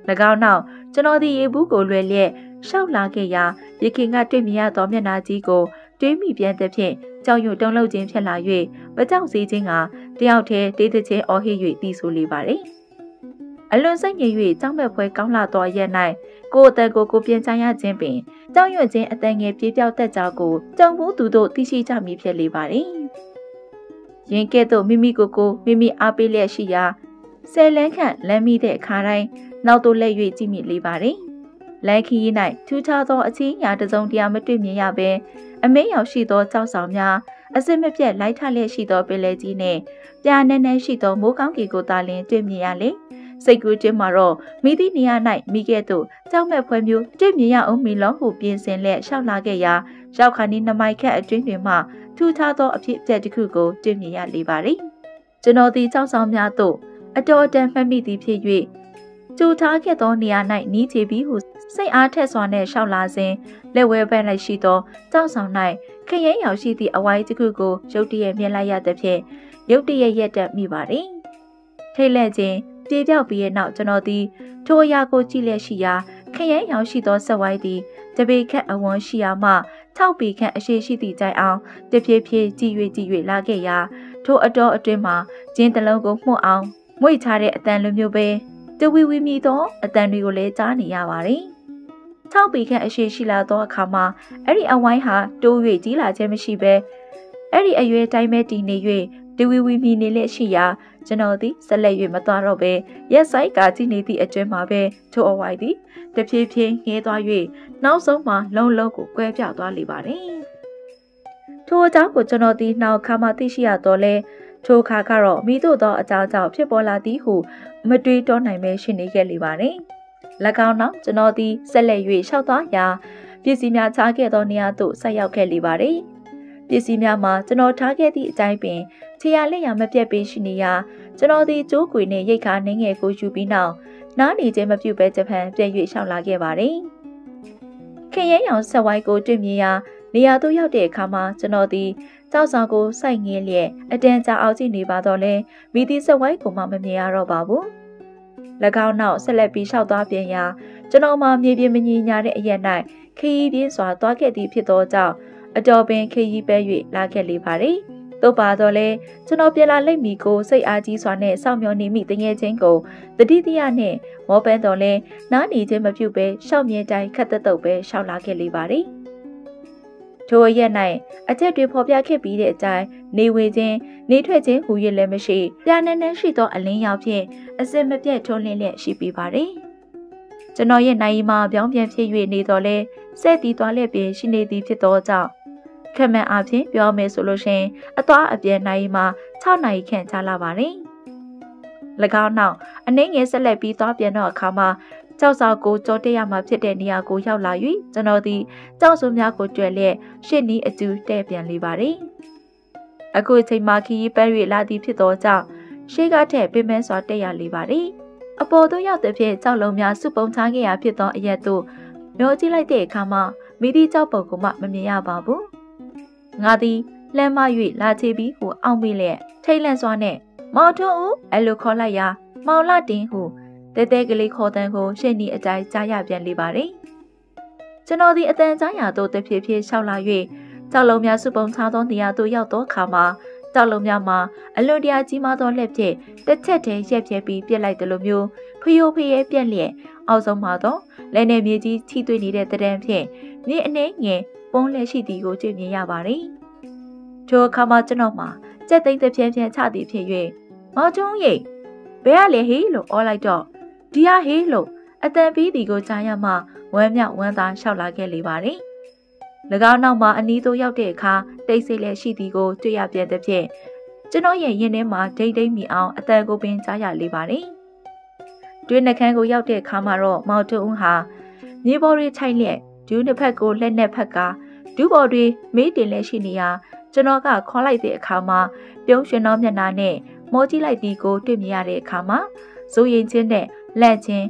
၎င်းနောက်ကျွန်တော်ဒီရေဘူးကိုလွယ်လျက်ရှောက်လာခဲ့ရာရခင်ကတွေ့မြင်ရသောမျက်နှာကြီးကိုတွေးမိပြန်သဖြင့်ကြောင်ရွံ့တုံးလုံးခြင်းဖြစ်လာ၍မကြောက်စေခြင်းကတယောက်တည်းတေးသချင်းအော်ဟစ်၍တီးဆိုလေပါသည်အလွန်စိတ်ငြိမ်၍ကြောက်မဲ့ဖွဲကောင်းလာသောရက်၌ကိုယ်အတန်ကိုပြင်ချရခြင်းပင်ကြောက်ရွံ့ခြင်းအတန်ငယ်ပြေးပြောက်တတ်ကြောင်းကိုကြောင်ဘူးသူတို့သိရှိကြမည်ဖြစ်လေပါသည်ရင်ကဲ့သို့မိမိကိုမိအားပေးလျက်ရှိရာ10လမ်းခန့်လမ်းမိတဲ့အခါတိုင်းနောက်သို့လှည့်၍ကြည့်မိလေပါသည်လမ်းခီး၌ထူးခြားသောအချင်းရာတစ်စုံတရာမတွေ့မြင်ရဘဲအမင်းရောက်ရှိသောကြောက်ဆောင်များအစစ်မပြတ်လိုက်ထလျက်ရှိသောပင်လယ်ကြီးနှင့်ပြာနဲနဲရှိသောမိုးကောင်းကီကိုသာလျှင်တွေ့မြင်ရလေစိတ်ကူးခြင်းမှာတော့မိသည့်နေရာ၌မိခဲ့သို့ကြောက်မဲ့ဖွဲမျိုးတွေ့မြင်ရအောင်မီလောဟုပြင်ဆင်လျက်ရှောက်လာခဲ့ရာရောက်ခါနီး2မိုင်ခန့်အတွင်းတွင်မှထူးခြားသောအဖြစ်အပျက်တစ်ခုကိုတွေ့မြင်ရလေပါသည်ကျွန်တော်သည်ကြောက်ဆောင်များသို့အတော်အတန်မှတ်မိသည်ဖြစ်၍ကျူထားခဲ့သောနေရာ၌နီးချပြီးဟုစိတ်အားထက်စွာနဲ့ရှောက်လာစဉ်လက်ဝဲဘက်၌ရှိသောကြောက်ဆောင်၌ခရဲရောက်ရှိသည့်အဝိုင်းတစ်ခုကိုရုတ်တရက်မြင်လိုက်ရသဖြင့်ရုတ်တရက်ရက်တက်မိပါသည်ထိတ်လန့်ခြင်းပြေပြောက်ပြီးရဲ့နောက်ကျွန်တော်သည်ထိုအရာကိုကြည့်လျက်ရှိရာခရဲရောက်ရှိသောဆက်ဝိုင်းသည်တပေခန့်အဝန်းရှိရာမှ6ပေခန့်အရှိရှိသည့်တိုင်အောင်တဖြည်းဖြည်းကြည့်၍လာခဲ့ရာထိုအတော်အတွင်းမှာကျင်းတလုံးကိုမှုတ်အောင်မွေ့ချတဲ့အတန်လိုမျိုးပဲတဝီဝီမြည်သောအတန်တွေကိုလည်းကြားနေရပါတယ်6ပေခန့်အရှိရှိလာသောအခါမှာအဲ့ဒီအဝိုင်းဟာတိုး၍ကြီးလာခြင်းမရှိဘဲအဲ့ဒီအရွယ်တိုင်းပဲတည်နေ၍တဝီဝီမြည်နေလက်ရှိရာကျွန်တော်သည်ဆက်လက်၍မသွားတော့ပဲရက်ဆိုင်ကကြည့်နေသည့်အတွင်းမှာပဲထိုအဝိုင်းသည်တဖြည်းဖြည်းငဲသွား၍နောက်ဆုံးမှာလုံးလုံးကိုကွဲပြားသွားလေပါတယ်ထိုအကြောင်းကိုကျွန်တော်သည်နောက်ခါမှသိရှိရတော့လဲထိုအခါကတော့မိတို့သောအကြောင်းကြောင့်ဖြစ်ပေါ်လာသည်ဟုမတွေးတောနိုင်ပဲရှိနေခဲ့လေပါတယ်၎င်းနောက်ကျွန်တော်သည်ဆက်လက်၍ရှောက်သွားရာပစ္စည်းများချခဲ့သောနေရာသို့ဆက်ရောက်ခဲ့လေပါတယ်ပစ္စည်းများမှာကျွန်တော်ထားခဲ့သည့်အတိုင်းပင်ခြေရလက်ရမပြတ်ပေးရှိနေရာကျွန်တော်သည်ကျိုးကွေနှင့်ရိတ်ခါနှင်းငယ်ကိုယူပြီးနောက်နားနေခြင်းမပြုတ်ပဲဂျပန်ပြန်၍ရှောက်လာခဲ့ပါတယ်ခင်ရဲရောင်ဆက်ဝိုင်းကိုတွေ့မြင်ရာနေရာသို့ရောက်တဲ့အခါမှာကျွန်တော်သည်ကြောက်ဆောင်ကိုစိုက်ငင်းလျက်အတန်ကြာအောင်ကြည့်နေပါတော့လဲမိသည့်ဆက်ဝိုင်းကိုမှမမြင်ရတော့ပါဘူး၎င်းနောက်ဆက်လက်ပြီးလျှောက်သွားပြန်ရာကျွန်တော်မှမြေပြင်မငြိညာတဲ့အရက်၌ခရီးပြင်းစွာသွားခဲ့သည်ဖြစ်သောကြောင့်အတော်ပင်ခရီးပဲ၍လာခဲ့လေပါသည်သို့ပါတော့လဲကျွန်တော်ပြန်လာလိမ့်မည်ကိုစိတ်အားကြီးစွာနဲ့စောင့်မျှော်နေမိတငယ်ချင်းကိုတတိတရနှင့်မောပန်းတော်လဲနားနေခြင်းမပြုတ်ပဲရှောက်မြဲတိုင်းခတ်တုတ်ပဲရှောက်လာခဲ့လေပါသည်ထိုအရက်၌အချက်တွေဖော်ပြခဲ့ပြီးတဲ့အတိုင်းနေဝေခြင်းနေထွက်ခြင်းဟူ၍လည်းမရှိပြာနန်းနန်းရှိသောအလင်းရောက်ဖြင့်အစစ်မပြတ်ထွန်းလင်းလျက်ရှိပြီးပါတယ်ကျွန်တော်ရဲ့နိုင်မှာပြောင်းပြန်ဖြစ်၍နေတော့လဲစက်တီသွားလျက်ပင်ရှိနေသည်ဖြစ်သောကြောင့်ခက်မှန်အားဖြင့်ပြောမယ်ဆိုလို့ရှိရင်အသွားအပြန်နိုင်မှာ6နာရီခန့်ကြာလာပါတယ်၎င်းနောက်အနှင်းငယ်ဆက်လက်ပြီးသွားပြန်တော့အခါမှာကြောက်ဆောင်ကိုကြောတက်ရမှာဖြစ်တဲ့နေရာကိုရောက်လာ၍ကျွန်တော်သည်ကြောက်စုံများကိုတွေ့လျက်ရှစ်နီးအကျူတဲ့ပြန်လေပါတယ်အခုအချိန်မှာခီးပန်း၍လာသည်ဖြစ်သောကြောင့်ရှေးကားထက်ပင်ပန်းစွာတက်ရလေပါတယ်အပေါ်သို့ရောက်တဲ့ဖြင့်ကြောက်လုံးများစုပုံထားခဲ့ရဖြစ်သောအရက်သို့မျောကြည့်လိုက်တဲ့အခါမှာမိသည့်ကြောက်ပုံကိုမှမမြင်ရပါဘူးငါသည်လှမ်းမ၍လာချေပြီးဟိုအောင်မိလျက်ထိတ်လန့်စွာနဲ့ မောင်ထွန်းဦးအဲ့လိုခေါ်လိုက်ရာမောင်လာတင်ဟုတဲတဲကလေးခေါ်တဲ့ကိုရှင့်ဒီအတိုင်းကြားရပြန်လေပါတယ်ကျွန်တော်ဒီအတန်ကြားရတော့တဖြည်းဖြည်းရှောက်လာ၍ကြောက်လုံးများစုပုံထားသောနေရာသို့ရောက်သောအခါမှာကြောက်လုံးများမှာအလွန်တရာကြီးမားသောလက်ဖြင့်တစ်ချက်တည်းရက်ပြက်ပြီးပြစ်လိုက်တယ်လို့မျိုးဖျိုးဖျဲပြက်လျက်အောက်ဆုံးမှာတော့လက်နဲ့မြေကြီးထိတွေ့နေတဲ့တံဖြင့်မြေအနေငယ်ပုံးလက်ရှိသည်ကိုကြည့်မြင်ရပါတယ်ထိုအခါမှာကျွန်တော်မှာကြက်သိမ်းတစ်ဖြည်းဖြည်းချသည်ဖြစ်၍မောင်ကျွန်းရိပ်ဘယ်ကလဲဟေးလို့အော်လိုက်တော့ဒီဟာဟေးလို့အတန်ပြီးသည်ကိုကြားရမှဝမ်းမြောက်ဝမ်းသာရှောက်လာခဲ့လေပါတယ်၎င်းနောက်မှာအနီးသို့ရောက်တဲ့အခါတိတ်ဆိတ်လည်းရှိသည်ကိုတွေ့ရပြန်တဲ့ဖြင့်ကျွန်တော်ရဲ့ရင်ထဲမှာဒိတ်ဒိတ်မိအောင်အတန်ကိုပင်ကြားရလေပါတယ်တွင်းနှခမ်းကိုရောက်တဲ့အခါမှာတော့မောင်ထွန်းဦးဟာမြေပေါ်တွေထိုင်လျက်ဒူးနှစ်ဖက်ကိုလက်နဲ့ဖက်ကဒူးပေါ်တွေမေးတင်လည်းရှိနေရာကျွန်တော်ကခေါ်လိုက်တဲ့အခါမှာပြုံးရွှင်သောမျက်နှာနဲ့မောကြည့်လိုက်သည်ကိုတွေ့မြင်ရတဲ့အခါမှာစိုးရိမ်ခြင်းနဲ့လက်ချင်း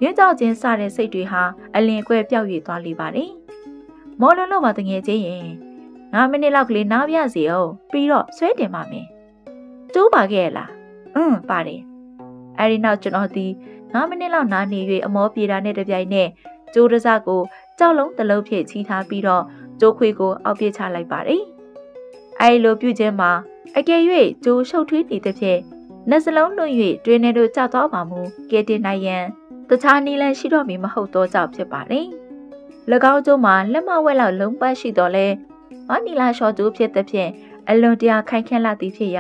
ရွံ့ကြောက်ခြင်းစတဲ့စိတ်တွေဟာအလင်ကွဲပြောက်ရွေ့သွားလေပါတယ်။မောလုံးလုံးပါတငယ်ချင်းရင်9မိနစ်လောက်ကလေးနားပြစီအောင်ပြီးတော့ဆွဲတင်ပါမယ်။ကျိုးပါခဲ့လား။ပါတယ်။အဲဒီနောက်ကျွန်တော်ဒီ9မိနစ်လောက်နားနေ၍အမောပြေတာနဲ့တပြိုင်နက်ကျိုးတစကိုကြောက်လုံးတစ်လုံးဖြင့်ချီထားပြီးတော့ကျိုးခွေကိုအောက်ပြချလိုက်ပါတယ်။အဲဒီလိုပြုခြင်းမှာအကယ်၍ကျိုးရှုပ်ထွေးနေတဲ့ဖြင့်နှစလုံးလွန်၍တွင်နေတို့ကျသွားပါမူကဲတင်နိုင်ရန်တခြားနည်းလမ်းရှိတော့မီမဟုတ်တော့ကြောက်ဖြစ်ပါတယ်။၎င်းကျိုးမှာလက်မဝက်လောက်လုံးပတ်ရှိတော့လဲမနီလာလျှော်ကျိုးဖြစ်တဲ့ဖြင့်အလွန်တရာခိုင်ခန့်လာသည်ဖြစ်ရ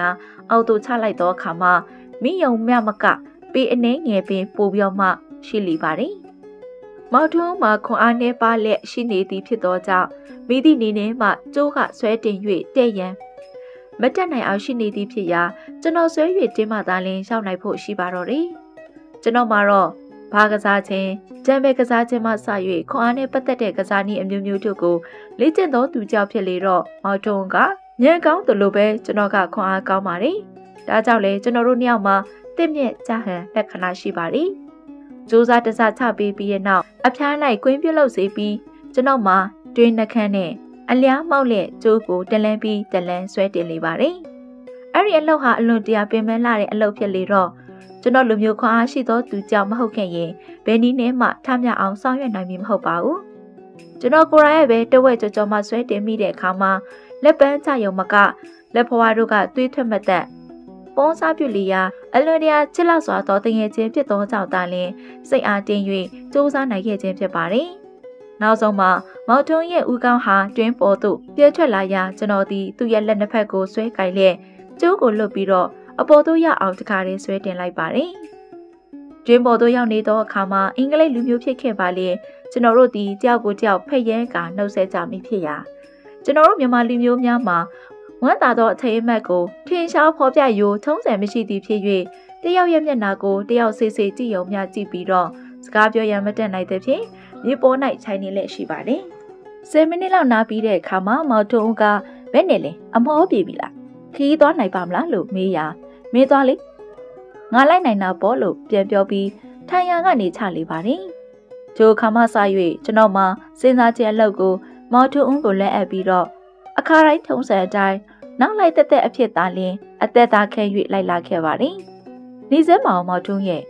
ာအောက်သို့ချလိုက်သောအခါမှာမိယုံမြမကပေအနေငယ်ပင်ပိုပြီးတော့မှရှိလီပါတယ်။မောင်ထွန်းမှာခွန်အားနှင့်ပါလက်ရှိနေသည်ဖြစ်သောကြောင့်မိသည့်နေနဲ့မှကျိုးကဆွဲတင်၍တဲ့ရန်မတက်နိုင်အောင်ရှိနေသည်ဖြစ်ရာကျွန်တော်ဆွဲ၍တင်းမှသာလင်းရောက်နိုင်ဖို့ရှိပါတော့တယ်။ကျွန်တော်မှာတော့ဘာကစားခြင်း၊ဂျမ်ဘဲကစားခြင်းမှစ၍ခွန်အားနဲ့ပတ်သက်တဲ့ကစားနည်းအမျိုးမျိုးတို့ကိုလေ့ကျင့်သောသူကြောင့်ဖြစ်လေတော့မောင်ထွန်းကညံကောင်းတယ်လို့ပဲကျွန်တော်ကခွန်အားကောင်းပါတယ်။ဒါကြောင့်လေကျွန်တော်တို့နှစ်ယောက်မှာတင့်မြက်ကြဟန်လက္ခဏာရှိပါတယ်။ကြိုးစားတစချပေးပြီးတဲ့နောက်အဖျားလိုက်ကွင်းပြုတ်လို့စေပြီးကျွန်တော်မှာတွင်းနှခမ်းနဲ့အလျားမောက်လက်ကျိုးကိုတလန်းပြီးတလန်းဆွဲတင်လေပါတယ်။အဲ့ဒီအလုပ်ဟာအလွန်တရာပင်ပန်းလာတဲ့အလုပ်ဖြစ်လေတော့ကျွန်တော်လူမျိုးခွန်အားရှိသောသူကြောင့်မဟုတ်ခဲ့ရင်ဘယ်နည်းနဲ့မှထမြောက်အောင်ဆောင်ရွက်နိုင်မည်မဟုတ်ပါဘူး။ကျွန်တော်ကိုယ်တိုင်ရဲ့ပဲတဝက်ကြော်ကြော်မှဆွဲတင်မိတဲ့အခါမှာလက်ပန်းချယုံမကလက်ဖွားတို့ကသွေးထွက်မသက်ပုံစားပြုလီယာအလွန်တရာချစ်လောက်စွာသောတငယ်ချင်းဖြစ်သောကြောင့်သာလျှင်စိတ်အားတင်း၍စူးစမ်းနိုင်ခဲ့ခြင်းဖြစ်ပါတယ်။နောက်ဆုံးမှာမောင်ထွန်းရဲ့ဦးကောင်းဟာတွင်းပေါ်သို့ပြဲထွက်လာရာကျွန်တော်သည်သူ့ရဲ့လက်နှစ်ဖက်ကိုဆွဲကိုင်လျက်ကျိုးကိုလွတ်ပြီးတော့အပေါ်သို့ရောက်အောင်တခါတည်းဆွဲတင်လိုက်ပါတယ်။တွင်းပေါ်သို့ရောက်နေသောအခါမှာအင်္ဂလိပ်လူမျိုးဖြစ်ခဲ့ပါလေကျွန်တော်တို့ဒီကြောက်ကိုကြောက်ဖက်ရဲကနှုတ်ဆက်ကြမိဖြစ်ရာကျွန်တော်တို့မြန်မာလူမျိုးများမှာဝမ်းသာသောအထိမ်းအမှတ်ကိုထင်ရှားဖော်ပြယူထုံးစံမရှိသည်ဖြစ်၍တယောက်ရဲ့မျက်နှာကိုတယောက်စေးစေးကြည့်ုံမျှကြည့်ပြီးတော့စကားပြောရန်မတတ်နိုင်တဲ့ဖြင့်မြေပေါ်၌ခြိုင်နေလက်ရှိပါတယ်။10မိနစ်လောက်နားပြီးတဲ့အခါမှာမောင်ထွန်းဦးကဘယ်နဲ့လဲအမောပြေပြီလားခီးသွားနိုင်ပါမလားလို့မေးရာမင်းသွားလေငါလိုက်နိုင်တာပေါ့လို့ပြန်ပြောပြီးထိုင်ရန်ကနေချလေပါတယ်။ဂျိုခါမဆာ၍ကျွန်တော်မှစဉ်းစားချက်အလုပ်ကိုမောင်ထွန်းဦးကိုလက်အပ်ပြီးတော့အခါတိုင်းထုံးစံအတိုင်းနောက်လိုက်တက်အဖြစ်သားလင်းအသက်သားခဲ၍လိုက်လာခဲ့ပါတယ်။နေစဲမောင်ထွန်းရဲ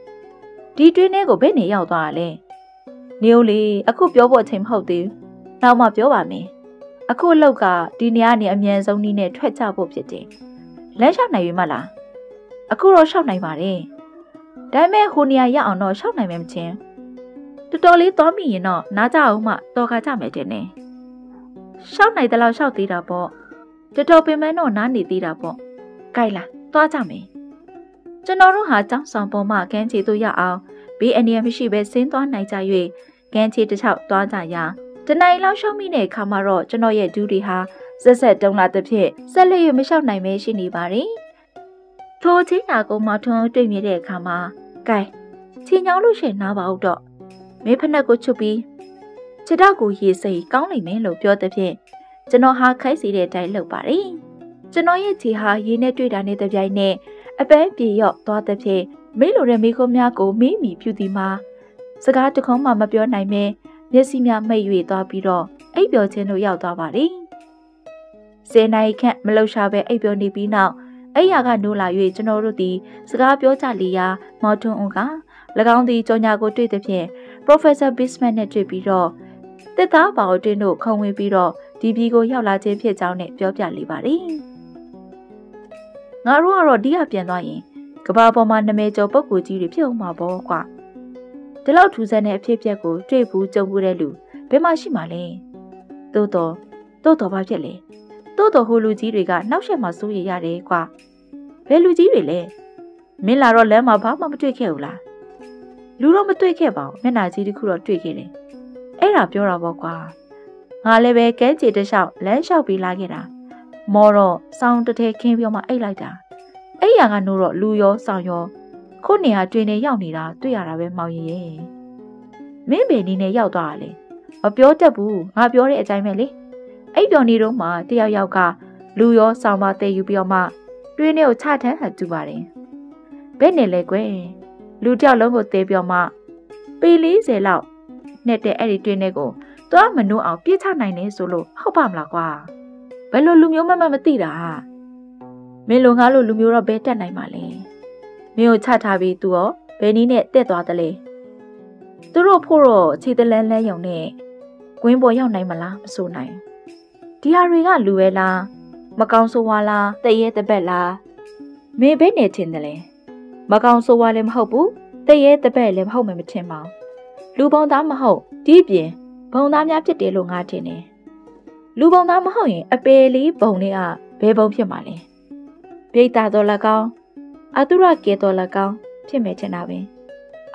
့ဒီတွင်းထဲကိုဘယ်နေရောက်သွားတာလဲ။နေဦးလေးအခုပြောဖို့အချိန်မဟုတ်သေးဘူး။နောက်မှပြောပါမယ်။အခုအလောက်ကဒီနေရာနေအမြန်ဆုံးနည်းနဲ့ထွက်ကြဖို့ဖြစ်တယ်။လမ်းလျှောက်နိုင်ပြီမလား။အခုတော့လျှောက်နိုင်ပါတယ်။ဒါပေမဲ့ဟိုနေရာရောက်အောင်တော့လျှောက်နိုင်မယ်မချင်း။တော်တော်လေးသွားမိရင်တော့နားကြအောင်မှတော်ခါကြမယ်တဲ့နဲ့။လျှောက်နိုင်တဲ့လောက်လျှောက်သေးတာပေါ့။တော်တော်ပင်မတော့နားနေသေးတာပေါ့။ကြိုက်လားသွားကြမယ်။ကျွန်တော်တို့ဟာကျောင်းဆောင်ပေါ်မှကန်းချီတို့ရအောင်ဘေးအန္တရာယ်မရှိဘဲဆင်းသွားနိုင်ကြ၍ကန်းချီတစ်ချောက်သွားကြရာတနိုင်လောက်ရှောက်မိတဲ့အခါမှာတော့ကျွန်တော်ရဲ့ဒူးတွေဟာဆက်တုံလာတဲ့ဖြစ်ဆက်လက်ရမလျှောက်နိုင်မဲရှိနေပါတယ်။ထိုချင်းနာကုန်းမှာထွန်းတွေ့မြင်တဲ့အခါမှာကဲချီညောင်းလို့ရှိရင်နားပါဦးတော့မင်းဖက်နှက်ကိုချွတ်ပြီးခြေထောက်ကိုရေစိတ်ကောင်းလိမ့်မယ်လို့ပြောတဲ့ဖြင့်ကျွန်တော်ဟာခိုက်စီတဲ့အတိုင်းလုပ်ပါတယ်။ကျွန်တော်ရဲ့ခြေဟာရေနဲ့တွေ့တာနဲ့တပြိုင်နက်အပန်းပြေရော့သွားတဲ့ဖြင့်မေးလိုတဲ့မိခိုးများကိုမေးမိဖြူသည်မှာစကားတခုံးမှမပြောနိုင်မဲမျက်စိများမိတ်၍သွားပြီးတော့အိပ်ပျော်ခြင်းတို့ရောက်သွားပါတယ်။10 နာရီခန့်မလှုပ်ရှားပဲအိပ်ပျော်နေပြီးနောက် အဲ့ရကနိုးလာ၍ကျွန်တော်တို့သည်စကားပြောကြလီရာမော်ထွန်းဦးက၎င်းသည်ကြော်ညာကိုတွေ့သည်ဖြင့် Professor Bismarck နဲ့တွေ့ပြီးတော့တစ်သားပါအတင်းတို့ခုံဝင်ပြီးတော့ဒီပြည်ကိုရောက်လာခြင်းဖြစ်ကြောင်းနဲ့ပြောပြလေပါတယ်ငါတို့ကတော့ဒီကပြန်သွားရင်ကဘာပေါ်မှာနာမည်ကျော်ပုဂ္ဂိုလ်ကြီးတွေဖြစ်အောင်မှာပေါ့ကွာဒီလောက်ထူးဆန်းတဲ့အဖြစ်အပျက်ကိုတွေ့ဘူးကြုံဘူးတဲ့လူဘယ်မှရှိမှလဲတိုးတော်ဘာဖြစ်လဲတိုးတော်ဟိုလူကြီးတွေကနောက်ဆက်မှစိုးရရတယ်ကွာဘယ်လူကြီးတွေလဲမင်းလာတော့လမ်းမှာဘာမှမတွေ့ခဲ့ဘူးလားလူတော့မတွေ့ခဲ့ပါဘူးမျက်နှာကြီးတစ်ခုတော့တွေ့ခဲ့တယ်အဲ့ဒါပြောတာပေါ့ကွာငါလည်းပဲကဲကြေတလျှောက်လမ်းလျှောက်ပြီးလာခဲ့တာမော်တော့စောင်းတထဲခင်းပြောမှအိတ်လိုက်တာအဲ့ရကနိုးတော့လူရောစောင်းရောခုနေရာတွင်နေရောက်နေတာတွေ့ရတာပဲမောင်ရင်ရဲ့မင်းဘယ်နည်းနဲ့ရောက်သွားတာလဲမပြောတတ်ဘူးငါပြောတဲ့အတိုင်းပဲလေအဲ့ပြောနေတော့မှတယောက်ယောက်ကလူရောစောင်းမတဲယူပြီးတော့မှတွင်းထဲကိုချထမ်းဟန်တူပါတယ်ဘယ်နဲ့လဲကွယ်လူတယောက်လုံးကိုတဲပြောမှပေ40လောက်နဲ့တဲ့အဲ့ဒီတွင်းထဲကိုသွားမနှိုးအောင်ပြစ်ချနိုင်နေဆိုလို့ဟုတ်ပါမလားကွာဘယ်လိုလူမျိုးမှမသိတာမင်းလိုငါလိုလူမျိုးတော့ဘယ်တက်နိုင်မှာလဲမင်းကိုချထားပြီးသူရောဘယ်နည်းနဲ့တက်သွားတယ်လဲသူတို့ဖို့တော့ခြေတလန်းလဲယုံနဲ့ကွင်းပေါ်ရောက်နိုင်မလားမဆိုနိုင်ဒီဟာတွေကလူပဲလားမကောင်းဆိုးဝါလားတရဲတပက်လားမင်းဘယ်နဲ့ထင်တယ်လဲမကောင်းဆိုးဝါလည်းမဟုတ်ဘူးတရဲတပက်လည်းမဟုတ်မှမထင်ပါဘူးလူပုံသားမဟုတ်ဒီပြင်ဘုံသားများဖြစ်တယ်လို့ငါထင်တယ်လူပုံသားမဟုတ်ရင်အပေလေးဘုံလေးကဘယ်ဘုံဖြစ်မှာလဲပြိတ္တာတော်၎င်းအတုရကေတော်၎င်းဖြစ်မယ်ထင်တာပဲ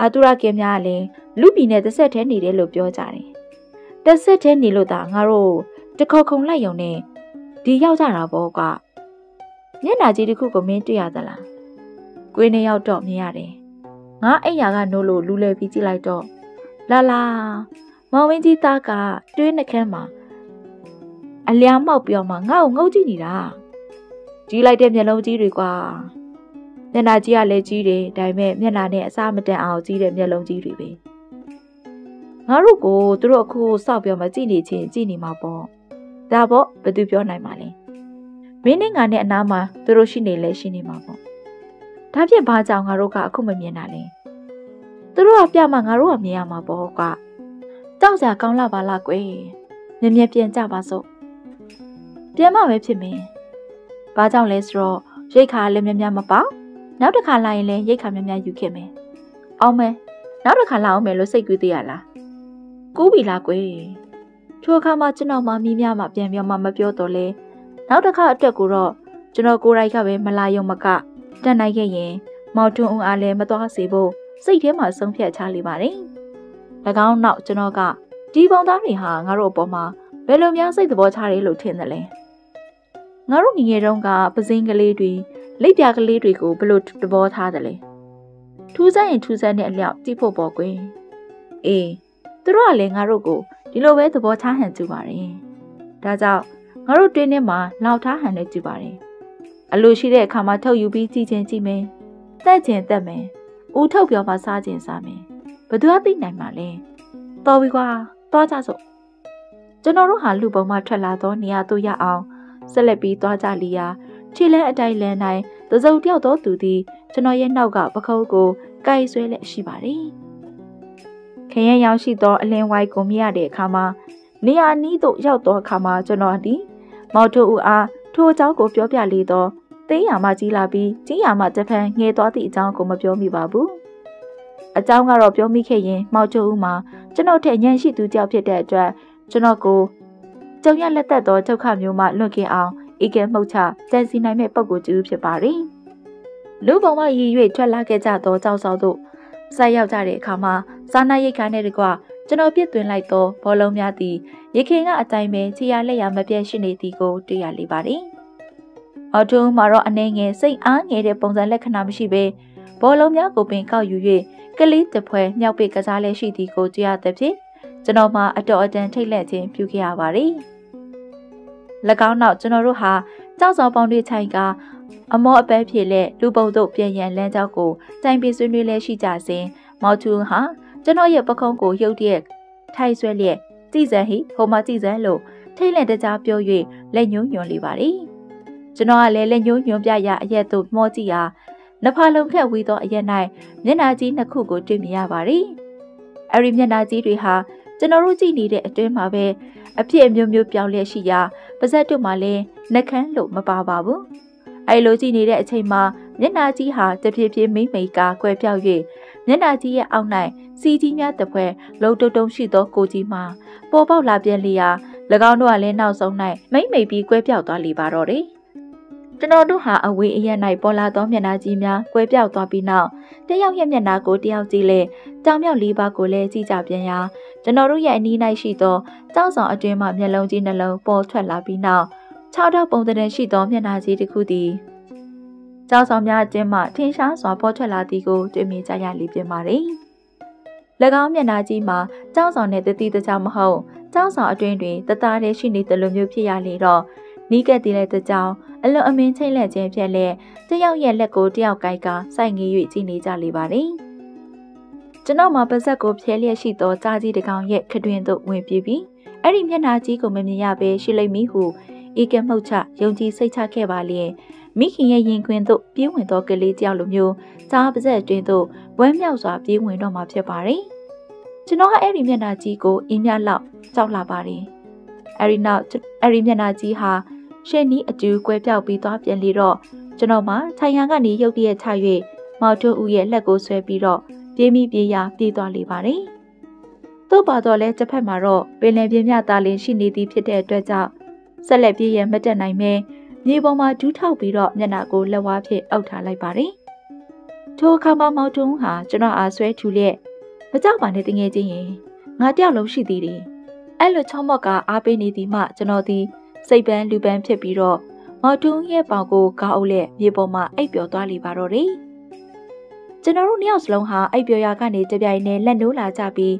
အတုရကေများကလည်းလူပြည်နဲ့တစ်ဆက်တည်းနေတယ်လို့ပြောကြတယ်တစ်ဆက်တည်းနေလို့သာငါတို့တခေါခုံလိုက်ရုံနဲ့ဒီရောက်ကြတာပေါ့ကွာမျက်နှာကြီးတစ်ခုကိုမင်းတွေ့ရသလားကိုင်းနေရောက်တော့မြင်ရတယ်ငါအိမ်ယာကနိုးလို့လူလဲပြီးကြည့်လိုက်တော့လာမောင်ဝင်းကြီးသားကတွင်းနှခမ်းမှာအလျားမောက်ပြောမှငါ့ကိုငုတ်ကြည့်နေတာကြီးလိုက်တဲ့မျက်လုံးကြီးတွေကွာမျက်နှာကြီးကလည်းကြီးတယ်ဒါပေမဲ့မျက်နှာနဲ့အစားမတန်အောင်ကြီးတဲ့မျက်လုံးကြီးတွေပဲငါတို့ကိုသူတို့အခုစောက်ပြောမှကြည့်နေချင်းကြည့်နေမှာပေါ့ဒါပေါ့ဘယ်သူပြောနိုင်မှာလဲမင်းနဲ့ငါနဲ့အနားမှာသူတို့ရှိနေလဲရှိနေမှာပေါ့ဒါဖြင့်ဘာကြောင့်ငါတို့ကအခုမမြင်တာလဲသူတို့ကပြမှငါတို့ကမြင်ရမှာပေါ့ကွာတောက်စရာကောင်းလာပါလားကွယ်မြင်ပြန်ကြပါစို့ပြန်မှပဲဖြစ်မင်းဘာကြောင့်လဲဆိုတော့ရိတ်ခါလည်းများများမပေါနောက်တစ်ခါလာရင်လည်းရိတ်ခါများများယူခဲ့မယ်အောင်မယ်နောက်တစ်ခါလာအောင်မယ်လို့စိတ်ကူးသေးရလားကူးပြီလားကွယ်ထိုအခါမှကျွန်တော်မှမိများမှပြန်ပြောမှမပြောတော့လဲနောက်တစ်ခါအတွက်ကိုတော့ကျွန်တော်ကိုယ်တိုင်ကပဲမလာရုံမကတက်နိုင်ခဲ့ရင်မော်ထွန်းဦးအားလည်းမသွားစေဖို့စိတ်ထဲမှာဆုံးဖြတ်ချလိုက်ပါတယ်၎င်းနောက်ကျွန်တော်ကဒီပုံသားတွေဟာငါတို့အပေါ်မှာဘယ်လိုများစိတ်သဘောချတယ်လို့ထင်တယ်လဲငါတို့ငငယ်တုန်းကပစင်းကလေးတွေလက်ပြကလေးတွေကိုဘယ်လိုသဘောထားတယ်လဲထူးဆန်းရင်ထူးဆန်းတဲ့အလျောက်ကြည့်ဖို့ပေါ့ကွယ်အေးသူတို့ကလည်းငါတို့ကိုဒီလိုပဲသဘောထားဟန်ကြည့်ပါတယ်ဒါကြောင့်ငါတို့တွင်းထဲမှာလောက်ထားဟန်နဲ့ကြည့်ပါတယ်အလိုရှိတဲ့အခါမှာထုတ်ယူပြီးကြည့်ချင်းကြည့်မယ်တက်ချင်းတက်မယ်ဦးထုတ်ပြောမှစားချင်းစားမယ်ဘယ်သူကသိနိုင်မှာလဲတော်ပြီကွာသွားကြစို့ကျွန်တော်တို့ဟာလူပုံမှထွက်လာတော့နေရာတို့ရအောင်ဆက်လက်ပြီးသွားကြလီယာခြေလဲအတိုင်းလန်တိုင်းသစုံတယောက်တော့သူသည်ကျွန်တော်ရဲ့နောက်ကပခုံးကိုကိုက်ဆွဲလက်ရှိပါတယ်ခရင်ရောက်ရှိသောအလင်းဝိုက်ကိုမြင်ရတဲ့အခါမှာနေရာနီးသို့ရောက်သောအခါမှာကျွန်တော်သည်မော်ထိုဦးအားထိုအကြောင်းကိုပြောပြလေတော့သိရမှကြီးလာပြီးကြီးရမှတစ်ဖန်ငဲသွားသည့်အကြောင်းကိုမပြောမိပါဘူးအကြောင်းကတော့ပြောမိခဲ့ရင်မော်ထိုဦးမှာကျွန်တော်ထက်ညံရှိသူကြောက်ဖြစ်တဲ့အတွက်ကျွန်တော်ကိုကြုံရလက်သက်သောဒုက္ခမျိုးမှလွတ်ကင်းအောင်ဧကဲမှုတ်ချကြံစီနိုင်မဲ့ပုံကိုယ်ကျူးဖြစ်ပါတယ်လူပုံမှရည်၍ထွက်လာခဲ့ကြသောကြောက်စောတို့ဆိုက်ရောက်ကြတဲ့အခါမှာစာနာရိတ်ခါနဲ့တကွကျွန်တော်ပြစ်သွင်းလိုက်သောဘောလုံးများသည်ရခင်ကအတိုင်းပဲခြေရလက်ရမပြတ်ရှိနေသည်ကိုတွေ့ရလေပါတယ်အော်ထုံးမှာတော့အနေငယ်စိတ်အားငယ်တဲ့ပုံစံလက္ခဏာမရှိဘဲဘောလုံးများကိုပင်ကောက်ယူ၍ကလေးတပွဲမြောက်ပိတ်ကစားလဲရှိသည်ကိုတွေ့ရသဖြင့်ကျွန်တော်မှအတော်အတန်ထိတ်လန့်ခြင်းပြုခဲ့ရပါတယ်၎င်းနောက်ကျွန်တော်တို့ဟာကြောက်စောပေါင်းတွေခြိုင်ကအမောအပဲဖြစ်လက်လူပုံတို့ပြန်ရန်လမ်းကြောက်ကိုတိုင်ပင်ဆွေးနွေးလဲရှိကြစဉ်မော်ထူဟာကျွန်တော်ရဲ့ပခုံးကိုရုပ်တရက်ထိုက်ဆွဲလျက်ကြည်စံဟိဟိုမှာကြည်စံလို့ထိတ်လန့်တကြားပြော၍လက်ညှိုးညွှန်လေပါသည် ကျွန်တော်ကလည်းလက်ညှိုးညွှန်ပြရာအရက်သို့မောကြည့်ရာနှစ်ဖာလုံးခက်ဝီသောအရက်၌မျက်နှာကြီးနှစ်ခုကိုတွေ့မြင်ရပါတယ်။အဲဒီမျက်နှာကြီးတွေဟာကျွန်တော်တို့ကြည့်နေတဲ့အတွင်းမှာပဲအဖြစ်အမျိုးမျိုးပြောင်းလဲရှိရာပါးစပ်တို့မှလည်းနှက်ခမ်းလို့မပါပါဘူး။အဲဒီလိုကြည့်နေတဲ့အချိန်မှာမျက်နှာကြီးဟာတဖြည်းဖြည်းမိမ့်မိတ်ကာကွယ်ပြောက်၍မျက်နှာကြီးရဲ့အောက်၌စီကြီးများတစ်ဖွဲလုံတုံတုံရှိသောကိုကြီးမှာပေါ်ပေါက်လာပြန်လျာ၎င်းတို့ကလည်းနောက်ဆုံး၌မိမ့်မိတ်ပြီးကွဲပြောက်သွားလေပါတော့တယ်။ကျွန်တော်တို့ဟာအဝေးအရက်၌ပေါ်လာသောမျက်နှာကြီးများကွဲပြောက်သွားပြီးနောက်တယောက်ရဲ့မျက်နှာကိုတယောက်ကြည့်လေကြောင်မြောက်လေးပါးကိုလည်းကြည့်ကြပြန်ရာကျွန်တော်တို့ရဲ့အနီး၌ရှိသောကြောက်ဆောင်အတွင်းမှမျက်လုံးကြီးနှလုံးပေါ်ထွက်လာပြီးနောက်6ထောက်ပုံသဏ္ဍာန်ရှိသောမျက်နှာကြီးတစ်ခုသည်ကြောက်ဆောင်များအတွင်းမှထင်ရှားစွာပေါ်ထွက်လာသည်ကိုတွေ့မြင်ကြရလိမ့်ပြင်ပါတယ်။၎င်းမျက်နှာကြီးမှာကြောက်ဆောင်နဲ့တတိတခြားမဟုတ်ကြောက်ဆောင်အတွင်းတွင်တသားတည်းရှိနေတဲ့လိုမျိုးဖြစ်ရလေတော့နီးကပ်တည်တဲ့ကြောင်အလွန်အမင်းချိန်လက်ခြင်းဖြစ်လက်တယောက်ရဲ့လက်ကိုတယောက်ကိုက်ကစိုက်ငေး၍ကြည့်နေကြလေပါတယ်။ကျွန်တော်မှပါဇက်ကိုဖြဲလျက်ရှိသောကြားကြီးတစ်ကောင်ရဲ့ခတွင်သို့ဝင်ပြေးပြီးအဲ့ဒီမျက်နှာကြီးကိုမမြင်ရဘဲရှိလိမ့်မည်ဟုဧကမှုတ်ချယုံကြည်စိတ်ချခဲ့ပါလျင်မိခင်ရဲ့ရင်ခွင်သို့ပြေးဝင်သောကလေးတယောက်လိုမျိုးကြားပါဇက်အတွင်းသို့ဝမ်းမြောက်စွာပြေးဝင်တော့မှာဖြစ်ပါတယ်။ကျွန်တော်ကအဲ့ဒီမျက်နှာကြီးကိုအင်းမြလောက်ကြောက်လာပါတယ်။အဲ့ဒီနောက်အဲ့ဒီမျက်နှာကြီးဟာရှေ့နီးအတူကွဲပြောက်ပြီးသွားပြန်လေတော့ကျွန်တော်မှထိုင်ရန်ကနေရုတ်တရက်ချ၍မောင်ထွန်းဦးရဲ့လက်ကိုဆွဲပြီးတော့ပြေးမိပြေးရပြေးသွားလေပါတယ်။သို့ပါတော့လဲတစ်ဖက်မှာတော့ပင်လယ်ပြင်မြသားလင်းရှိနေသည်ဖြစ်တဲ့အတွက်ကြောင့်ဆက်လက်ပြေးရမတက်နိုင်မဲမြေပေါ်မှာဒူးထောက်ပြီးတော့မျက်နှာကိုလက်ဝါးဖြင့်အောက်ထားလိုက်ပါတယ်။ထိုအခါမှာမောင်ထွန်းဟာကျွန်တော်အားဆွဲထူလျက်မကြောက်ပါနဲ့တငယ်ချင်းရင်ငါတယောက်လုံးရှိသေးတယ်။အဲ့လိုချောမော့ကအားပေးနေသည်မှကျွန်တော်သည်စိတ်ပန်းလူပန်းဖြစ်ပြီးတော့မော်တွန်းရဲ့ပေါင်ကိုကောက်အုပ်လက်မြေပေါ်မှာအိပ်ပျော်သွားလိပါတော့တယ်။ကျွန်တော်တို့နှစ်ယောက်စလုံးဟာအိပ်ပျော်ရာကနေတပြိုင်နက်လက်နိုးလာကြပြီး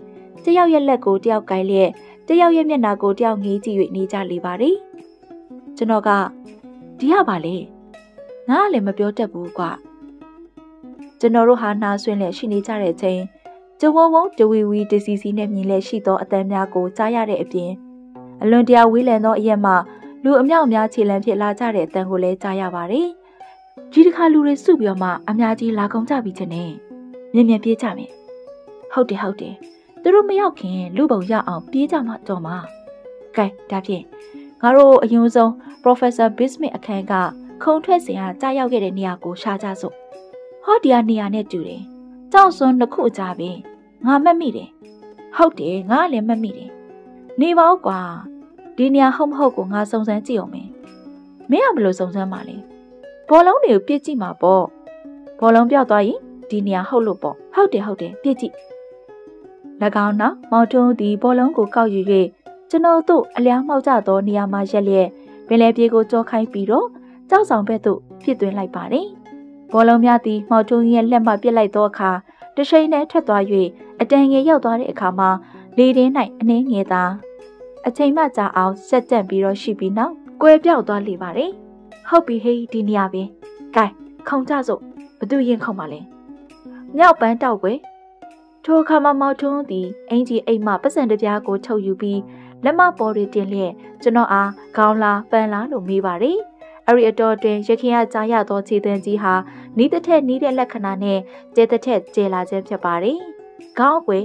တယောက်ရဲ့လက်ကိုတယောက်ကိုင်းလျက်တယောက်ရဲ့မျက်နှာကိုတယောက်ငေးကြည့်၍နေကြလေပါတယ်။ကျွန်တော်ကဒီရပါလေငါကလည်းမပြောတတ်ဘူးကွာ။ကျွန်တော်တို့ဟာနားဆွင့်လက်ရှိနေကြတဲ့ချိန်ကျဝဝုံတဝီဝီတစီစီနဲ့မြင်လက်ရှိသောအတန်းများကိုကြားရတဲ့အပြင်အလွန်တရာဝေးလံသောအရက်မှလူအမြောက်အများခြေလမ်းဖြစ်လာကြတဲ့အတန်ကိုလည်းကြားရပါတယ်။ဒီတစ်ခါလူတွေစုပြီးတော့မှအများကြီးလာကုန်ကြပြီချင်နဲ့မြင်ပြေးကြမယ်။ဟုတ်တယ်သူတို့မရောက်ခင်လူပုံရအောင်ပြေးကြမှတော့မှာ။ကဲဒါဖြင့်ငါတို့အရင်ဆုံး Professor Bismuth အခန်းကခုံထွက်စင်ဟာကြားရောက်ခဲ့တဲ့နေရာကိုရှာကြစို့။ဟောဒီနေရာနဲ့တူတယ်။ကြောက်စွန်းတစ်ခုအကြပဲငါမှတ်မိတယ်။ဟုတ်တယ်ငါလည်းမှတ်မိတယ်။နေပါဦးကွာဒီနေရာဟုတ်မဟုတ်ကိုငါစုံစမ်းကြည့်အောင်မယ်မင်းကဘယ်လိုစုံစမ်းမှာလဲဘောလုံးတွေကိုပြစ်ကြည့်မှာပေါ့ဘောလုံးပြောက်သွားရင်ဒီနေရာဟုတ်လို့ပေါ့ဟုတ်တယ်ပြစ်ကြည့်၎င်းနောက်မောင်ထွန်းသည်ဘောလုံးကိုကောက်ယူ၍ကျွန်တော်တို့အလျားမှောက်ကြသောနေရာမှာရက်လျက်ပင်လယ်ပြေကိုကြောခိုင်းပြီးတော့ကြောက်ဆောင်ဘက်သို့ဖြစ်သွင်းလိုက်ပါတယ်ဘောလုံးများသည်မောင်ထွန်းရဲ့လက်မှပြစ်လိုက်သောအခါတရှိန်နဲ့ထွက်သွား၍အတန်ငယ်ရောက်သွားတဲ့အခါမှာလေတင်း၌အနှင်းငယ်သာအချိန်မှကြာအောင်ဆက်တက်ပြီးတော့ရှိပြီးနောက်ကွဲပြောက်သွားလေပါတယ်ဟုတ်ပြီဟေးဒီနေရာပဲကဲခုံကြစို့ဘသူရင်ခုံပါလဲမြောက်ပန်းတောက်ွယ်ထိုအခါမှာမောင်ထွန်းသည်အင်ကြီးအိမ်မှပတ်စံတပြားကိုချုပ်ယူပြီးလက်မပေါ်တွေတင်လျက်ကျွန်တော်အားခေါင်းလားပန်းလားလို့မေးပါတယ်အဲ့ဒီအတော်တွင်ရခင်ကကြားရသောခြေသွင်းကြီးဟာနီးတစ်ထက်နီးတဲ့လက္ခဏာနဲ့ကျဲတစ်ထက်ကျဲလာခြင်းဖြစ်ပါတယ်ခေါင်းကွယ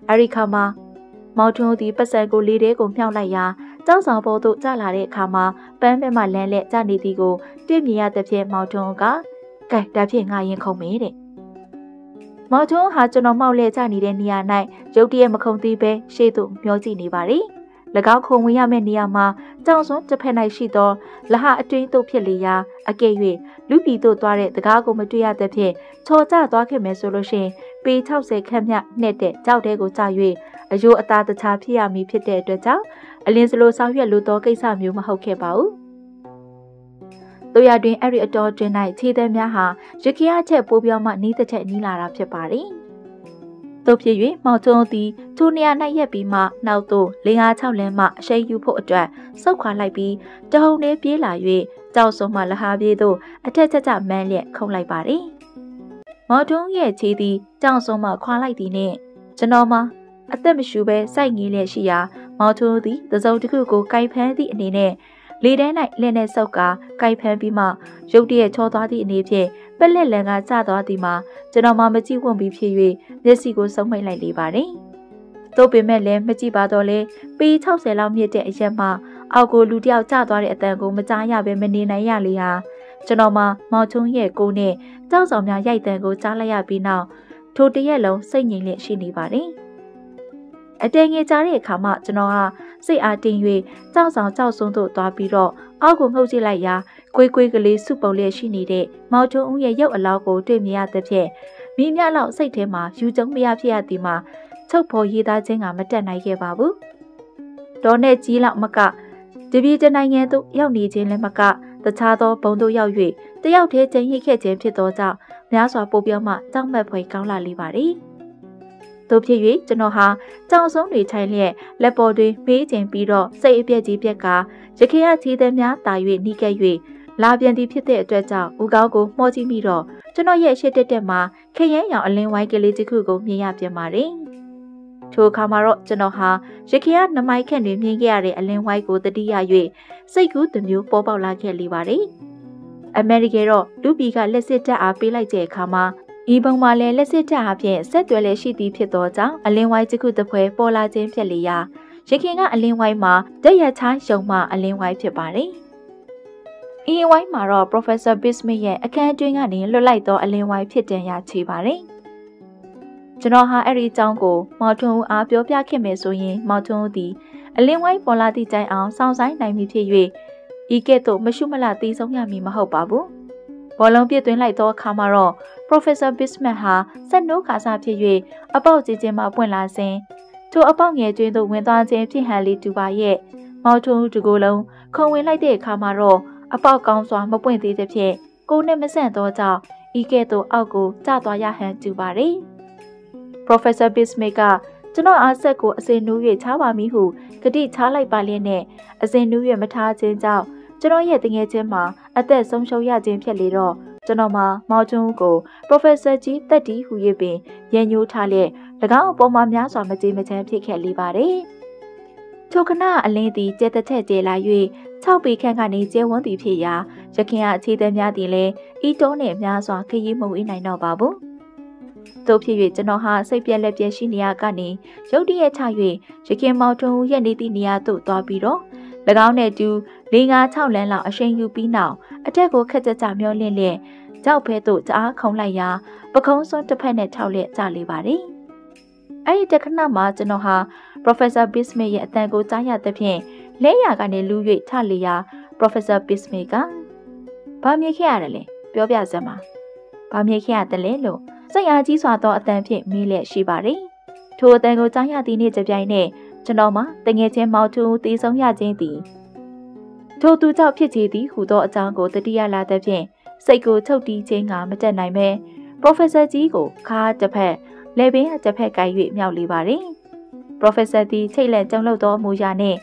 ်အဲ့ဒီခါမှာမောင်ထွန်းသည်ပတ်စံကိုလေးတဲကိုမြှောက်လိုက်ရာကြောက်ဆောင်ပေါ်သို့ကျလာတဲ့အခါမှာပန်းဘက်မှလမ်းလက်ကျနေသည်ကိုတွေ့မြင်ရတဲ့ဖြင့်မောင်ထွန်းကကဲဒါဖြင့်ငါရင်ခုံမေးတဲ့မောင်ထွန်းဟာကျွန်တော်မောက်လဲကျနေတဲ့နေရာ၌ရုတ်တရက်မခုံသေးပဲရှေ့သို့မျောကြည့်နေပါသည်၎င်းခုံဝင်ရမယ့်နေရာမှာကြောင်စွန်းတစ်ဖက်၌ရှိသောလဟအတွင်းသို့ဖြစ်လေရာအကဲ့၍လူပြည်သို့သွားတဲ့တကားကိုမတွေ့ရတဲ့ဖြင့်ချော်ကျသွားခဲ့မယ်ဆိုလို့ရှိရင်ပေ60ခန့်မြနှက်တဲ့ကြောက်တဲကိုကျ၍အယိုးအသားတခြားဖြစ်ရမည်ဖြစ်တဲ့အတွက်ကြောင့်အလင်းစလိုဆောင်ရွက်လိုသောကိစ္စမျိုးမဟုတ်ခဲ့ပါဘူး။တို့ရတွင်အဲ့ဒီအတော်တွင်၌ခြေသည်များဟာရခင်အချက်ပိုးပြောမှနီးတစ်ချက်နီးလာတာဖြစ်ပါတယ်။တို့ဖြစ်၍မောင်ထွန်းသည်ထိုနေရာ၌ရက်ပြီးမှနောက်သို့5-6လမ်းမှအရှိန်ယူဖို့အတွက်ဆုတ်ခွာလိုက်ပြီးတဟုန်လေးပြေးလာ၍ကြောက်စုံမှလဟာပြေးသို့အထက်ကျမန်းလျက်ခုန်လိုက်ပါတယ်။မောင်ထွန်းရဲ့ခြေသည်ကြောက်စုံမှခွာလိုက်သည်နှင့်ကျွန်တော်မှအသက်မရှူဘဲစိုက်ငေးလျက်ရှိရာမောင်ထွန်းသည်တစုံတစ်ခုကိုကိုင်ဖမ်းသည့်အနေနဲ့ လေထဲ၌လက်နဲ့ဆုပ်ကာကိုက်ဖမ်းပြီးမှရုတ်တရက်ချောသွားသည့်အနေဖြင့်ပက်လက်လန်ကကျသွားသည်မှာကျွန်တော်မှမကြည့်ဝံ့ပြီးဖြစ်၍မျက်စိကိုစုံမိတ်လိုက်လေပါတယ်။သို့ပေမဲ့လည်းမကြည့်ပါတော့လေပေ60လောက်မြင့်တဲ့အရက်မှအောက်ကိုလူတယောက်ကျသွားတဲ့အတန်ကိုမကြားရဘဲမနေနိုင်ရလေဟာကျွန်တော်မှမောင်ချုံရဲ့ကိုနဲ့ကြောက်ဆောင်များရိုက်တန်ကိုကြားလိုက်ရပြီးနောက်ထိုတရက်လုံးစိတ်ငြိမ်လျက်ရှိနေပါတယ်။အတဲငယ်ကြားတဲ့အခါမှကျွန်တော်ဟာစိတ်အားတင်း၍ကြောက်ဆောင်ကြောက်ဆုံးသို့သွားပြီးတော့အောက်ကိုငှုတ်ကြည့်လိုက်ရာကွေးကွေးကလေးစုပုံလျက်ရှိနေတဲ့မောင်ချုံဦးရဲ့ရုပ်အလောင်းကိုတွေ့မြင်ရတဲ့ဖြင့်မိမြလောက်စိတ်ထဲမှာယူကျုံမရဖြစ်ရသည်မှာချုပ်ဖော်ရေးသားခြင်းကမတက်နိုင်ခဲ့ပါဘူး။ဒေါ်နဲ့ကြီးလောက်မကတပြည်တနိုင်ငံသို့ရောက်နေခြင်းလည်းမကတခြားသောဘုံတို့ရောက်၍တယောက်တည်းကျင်းရိတ်ခဲ့ခြင်းဖြစ်သောကြောင့်များစွာပိုပြောမှကြောက်မက်ဖွယ်ကောင်းလာလေပါသည်။သို့ဖြစ်၍ကျွန်တော်ဟာကြောင်ဆုံးတွေထိုင်လျက်လက်ပေါ်တွင်မေးခြင်းပြီးတော့စိတ်အပြည့်ကြီးပြက်ကရခင်ရချီးသည်များတာ၍နှီးကပ်၍လာပြန်သည်ဖြစ်တဲ့အတွက်ကြောင့်ဦးကောင်းကိုမှောကြည့်မိတော့ကျွန်တော်ရဲ့ရှစ်တက်မှာခရဲရောင်အလင်းဝိုင်းကလေးတစ်ခုကိုမြင်ရပြန်ပါတယ်။ထိုအခါမှာတော့ကျွန်တော်ဟာရခင်ရနမိုက်ခန့်တွင်မြင်ခဲ့ရတဲ့အလင်းဝိုင်းကိုတတိယ၍စိတ်ကူးတစ်မျိုးပေါ်ပေါက်လာခဲ့လေပါတယ်။အမေရိကန်တော့လူပီကလက်စစ်တပ်အားပေးလိုက်တဲ့အခါမှာဤပုံမှာလည်းလက်စစ်တပ်အဖြစ်ဆက်သွယ်လက်ရှိသည်ဖြစ်သောကြောင့်အလင်းဝိုင်းတစ်ခုတစ်ဖွဲပေါ်လာခြင်းဖြစ်လေရာရခင်ကအလင်းဝိုင်းမှာတက်ရချားရုံမှအလင်းဝိုင်းဖြစ်ပါတယ်။ဤဝိုင်းမှာတော့ Professor Bismuth ရဲ့အခန်းအတွင်းကနေလွတ်လိုက်သောအလင်းဝိုင်းဖြစ်တင်ရချေပါတယ်။ကျွန်တော်ဟာအဲ့ဒီအကြောင်းကိုမော်ထွန်းဦးအားပြောပြခဲ့မယ်ဆိုရင်မော်ထွန်းဦးသည်အလင်းဝိုင်းပေါ်လာသည့်တိုင်အောင်စောင့်ဆိုင်နိုင်ပြီဖြစ်၍ဤကဲ့သို့မရှုမလသိဆုံးရမည်မဟုတ်ပါဘူး။ဘောလုံးပြစ်သွင်းလိုက်သောအခါမှာတော့ Professor Bismuth ဟာစက်နိုးခါစားဖြစ်၍အပေါက်ကြီးချင်းမှပွင့်လာစဉ်ထိုအပေါက်ငယ်ကျွင်းသို့ဝင်သွားခြင်းဖြစ်ဟန်လေးတူပါရဲ့မော်ထွန်းဦးတကူလုံးခုံဝင်လိုက်တဲ့အခါမှာတော့အပေါက်ကောင်းစွာမပွင့်သေးသဖြင့်ကိုယ်နဲ့မဆန့်သောကြောင့်ဤကဲ့သို့အောက်ကိုကျသွားရဟန်တူပါတယ်။ Professor Bismuth ကကျွန်တော်အားဆက်ကိုအစင်နူး၍ချပါမည်ဟုဂတိချလိုက်ပါလျက်နဲ့အစင်နူး၍မထားခြင်းကြောင့်ကျွန်တော်ရဲ့တငယ်ချင်းမှာအသက်ဆုံးရှုံးရခြင်းဖြစ်လေတော့ကျွန်တော်မှာမောင်ကျွန်းကို Professor ကြီးတက်တီဟူ၍ပင်ရန်ညိုးထားလျက်၎င်းအပေါ်မှာများစွာမကြေမချမ်းဖြစ်ခဲ့လေပါတယ်။ထိုခဏအလင်းသည်ကျဲတထက်ကျဲလာ၍6ပေခန့်ကနေကျဲဝန်းသည်ဖြစ်ရာရခင်အခြေသည်များသည်လည်းဤတုံးနှင့်များစွာခရီးမဝေးနိုင်တော့ပါဘူး။သို့ဖြစ်၍ကျွန်တော်ဟာစိတ်ပြက်လက်ပြက်ရှိနေရကနေရုတ်တရက်ချ၍ရခင်မောင်ထွန်းဦးရဲ့နေသည့်နေရာသို့သွားပြီးတော့၎င်းနဲ့တူ4-5-6လမ်းလောက်အရှိန်ယူပြီးနောက်အထက်ကိုခက်ကြကြမျောလင့်လျက်ကြောက်ဖဲသို့တအားခုံလိုက်ရာပခုံးစွန်းတစ်ဖက်နဲ့ထောက်လျက်ကြလေပါတယ်။အဲ့ဒီတခဏမှာကျွန်တော်ဟာ Professor Bismuth ရဲ့အတန်ကိုကြားရသဖြင့်လဲရကနေလူ၍ထလေရာ Professor Bismuth ကဘာမြင်ခဲ့ရတယ်လဲပြောပြစမ်းပါဘာမြင်ခဲ့ရတယ်လဲလို့စိတ်အားကြီးစွာသောအတန်ဖြင့်မေးလျက်ရှိပါတယ်။ထိုအတန်ကိုကြားရသည့်နေ့တစ်ပြိုင်နက်ကျွန်တော်မှာတငယ်ချင်းမောင်ထွန်းတည်ဆုံးရခြင်းသည်ထိုသူကြောင့်ဖြစ်ချေသည်ဟူသောအကြောင်းကိုတတိယလာသဖြင့်စိတ်ကိုချုပ်တီးခြင်းကမတက်နိုင်ပဲ Professor ကြီးကိုခါတစ်ဖက်လေပင်တစ်ဖက်ကိုက်၍မြောက်လေပါတယ်။ Professor သည်ချိတ်လက်ကျုံလို့သောမူရာနှင့်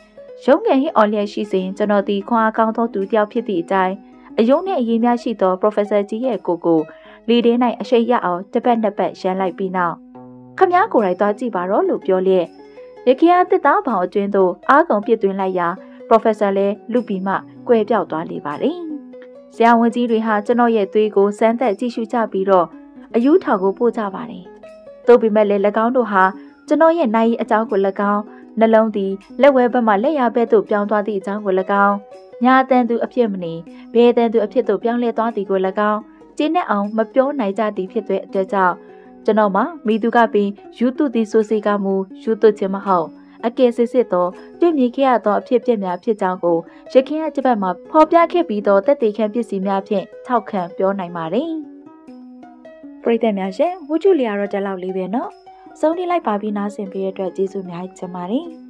ရုံးငယ်ဟစ်အော်လျက်ရှိစဉ်ကျွန်တော်သည်ခွန်အားကောင်းသောသူတစ်ယောက်ဖြစ်သည့်အတိုင်းအယုံနှင့်အရေးများရှိသော Professor ကြီးရဲ့ကိုလေထဲ၌အရှိတ်ရအောင်တစ်ပတ်နှစ်ပတ်ရန်လိုက်ပြီးနောက်ခမည်းကိုယ်တိုင်သွားကြည့်ပါတော့လို့ပြောလျက်ရခင်အသက်သားပေါင်အတွင်းသို့အားကုန်ပြစ်သွင်းလိုက်ရာ Professor လည်းလူပီမှကွယ်ပြောက်သွားလေပါတယ်။ဆရာဝန်ကြီးတွေဟာကျွန်တော်ရဲ့သွေးကိုစမ်းသပ်ကြည့်ရှုကြပြီးတော့အယူထောင်ကိုပို့ကြပါတယ်။သို့ပေမဲ့လည်း၎င်းတို့ဟာကျွန်တော်ရဲ့နိုင်အကြောင်းကို၎င်းနှလုံးသည်လက်ဝဲဘက်မှလက်ရဘက်သို့ပြောင်းသွားသည့်အကြောင်းကို၎င်းညာတန်သူအဖြစ်မနေဘဲတန်သူအဖြစ်သို့ပြောင်းလဲသွားသည်ကို၎င်းကျင်းနဲ့အောင်မပြောနိုင်ကြသည်ဖြစ်တဲ့အတွက်ကြောင့်ကျွန်တော်မှာမိသူကပင်ယူတုသည်ဆိုစီကမူယူတုခြင်းမဟုတ်အကယ်စစ်စစ်သောတွေ့မြင်ခဲ့ရသောအဖြစ်အပျက်များဖြစ်ကြောင်းကိုရခင်ရဲ့တစ်ပတ်မှာဖော်ပြခဲ့ပြီးသောသက်သေခံပစ္စည်းများဖြင့်ထောက်ခံပြောနိုင်ပါတယ်။ပရိသတ်များရှင်ဝုကျူလီယာတော့ဒီလောက်လေးပဲเนาะဆုံးနေလိုက်ပါပြီနားဆင်ပေးတဲ့အတွက်ကျေးဇူးများတင်ပါတယ်။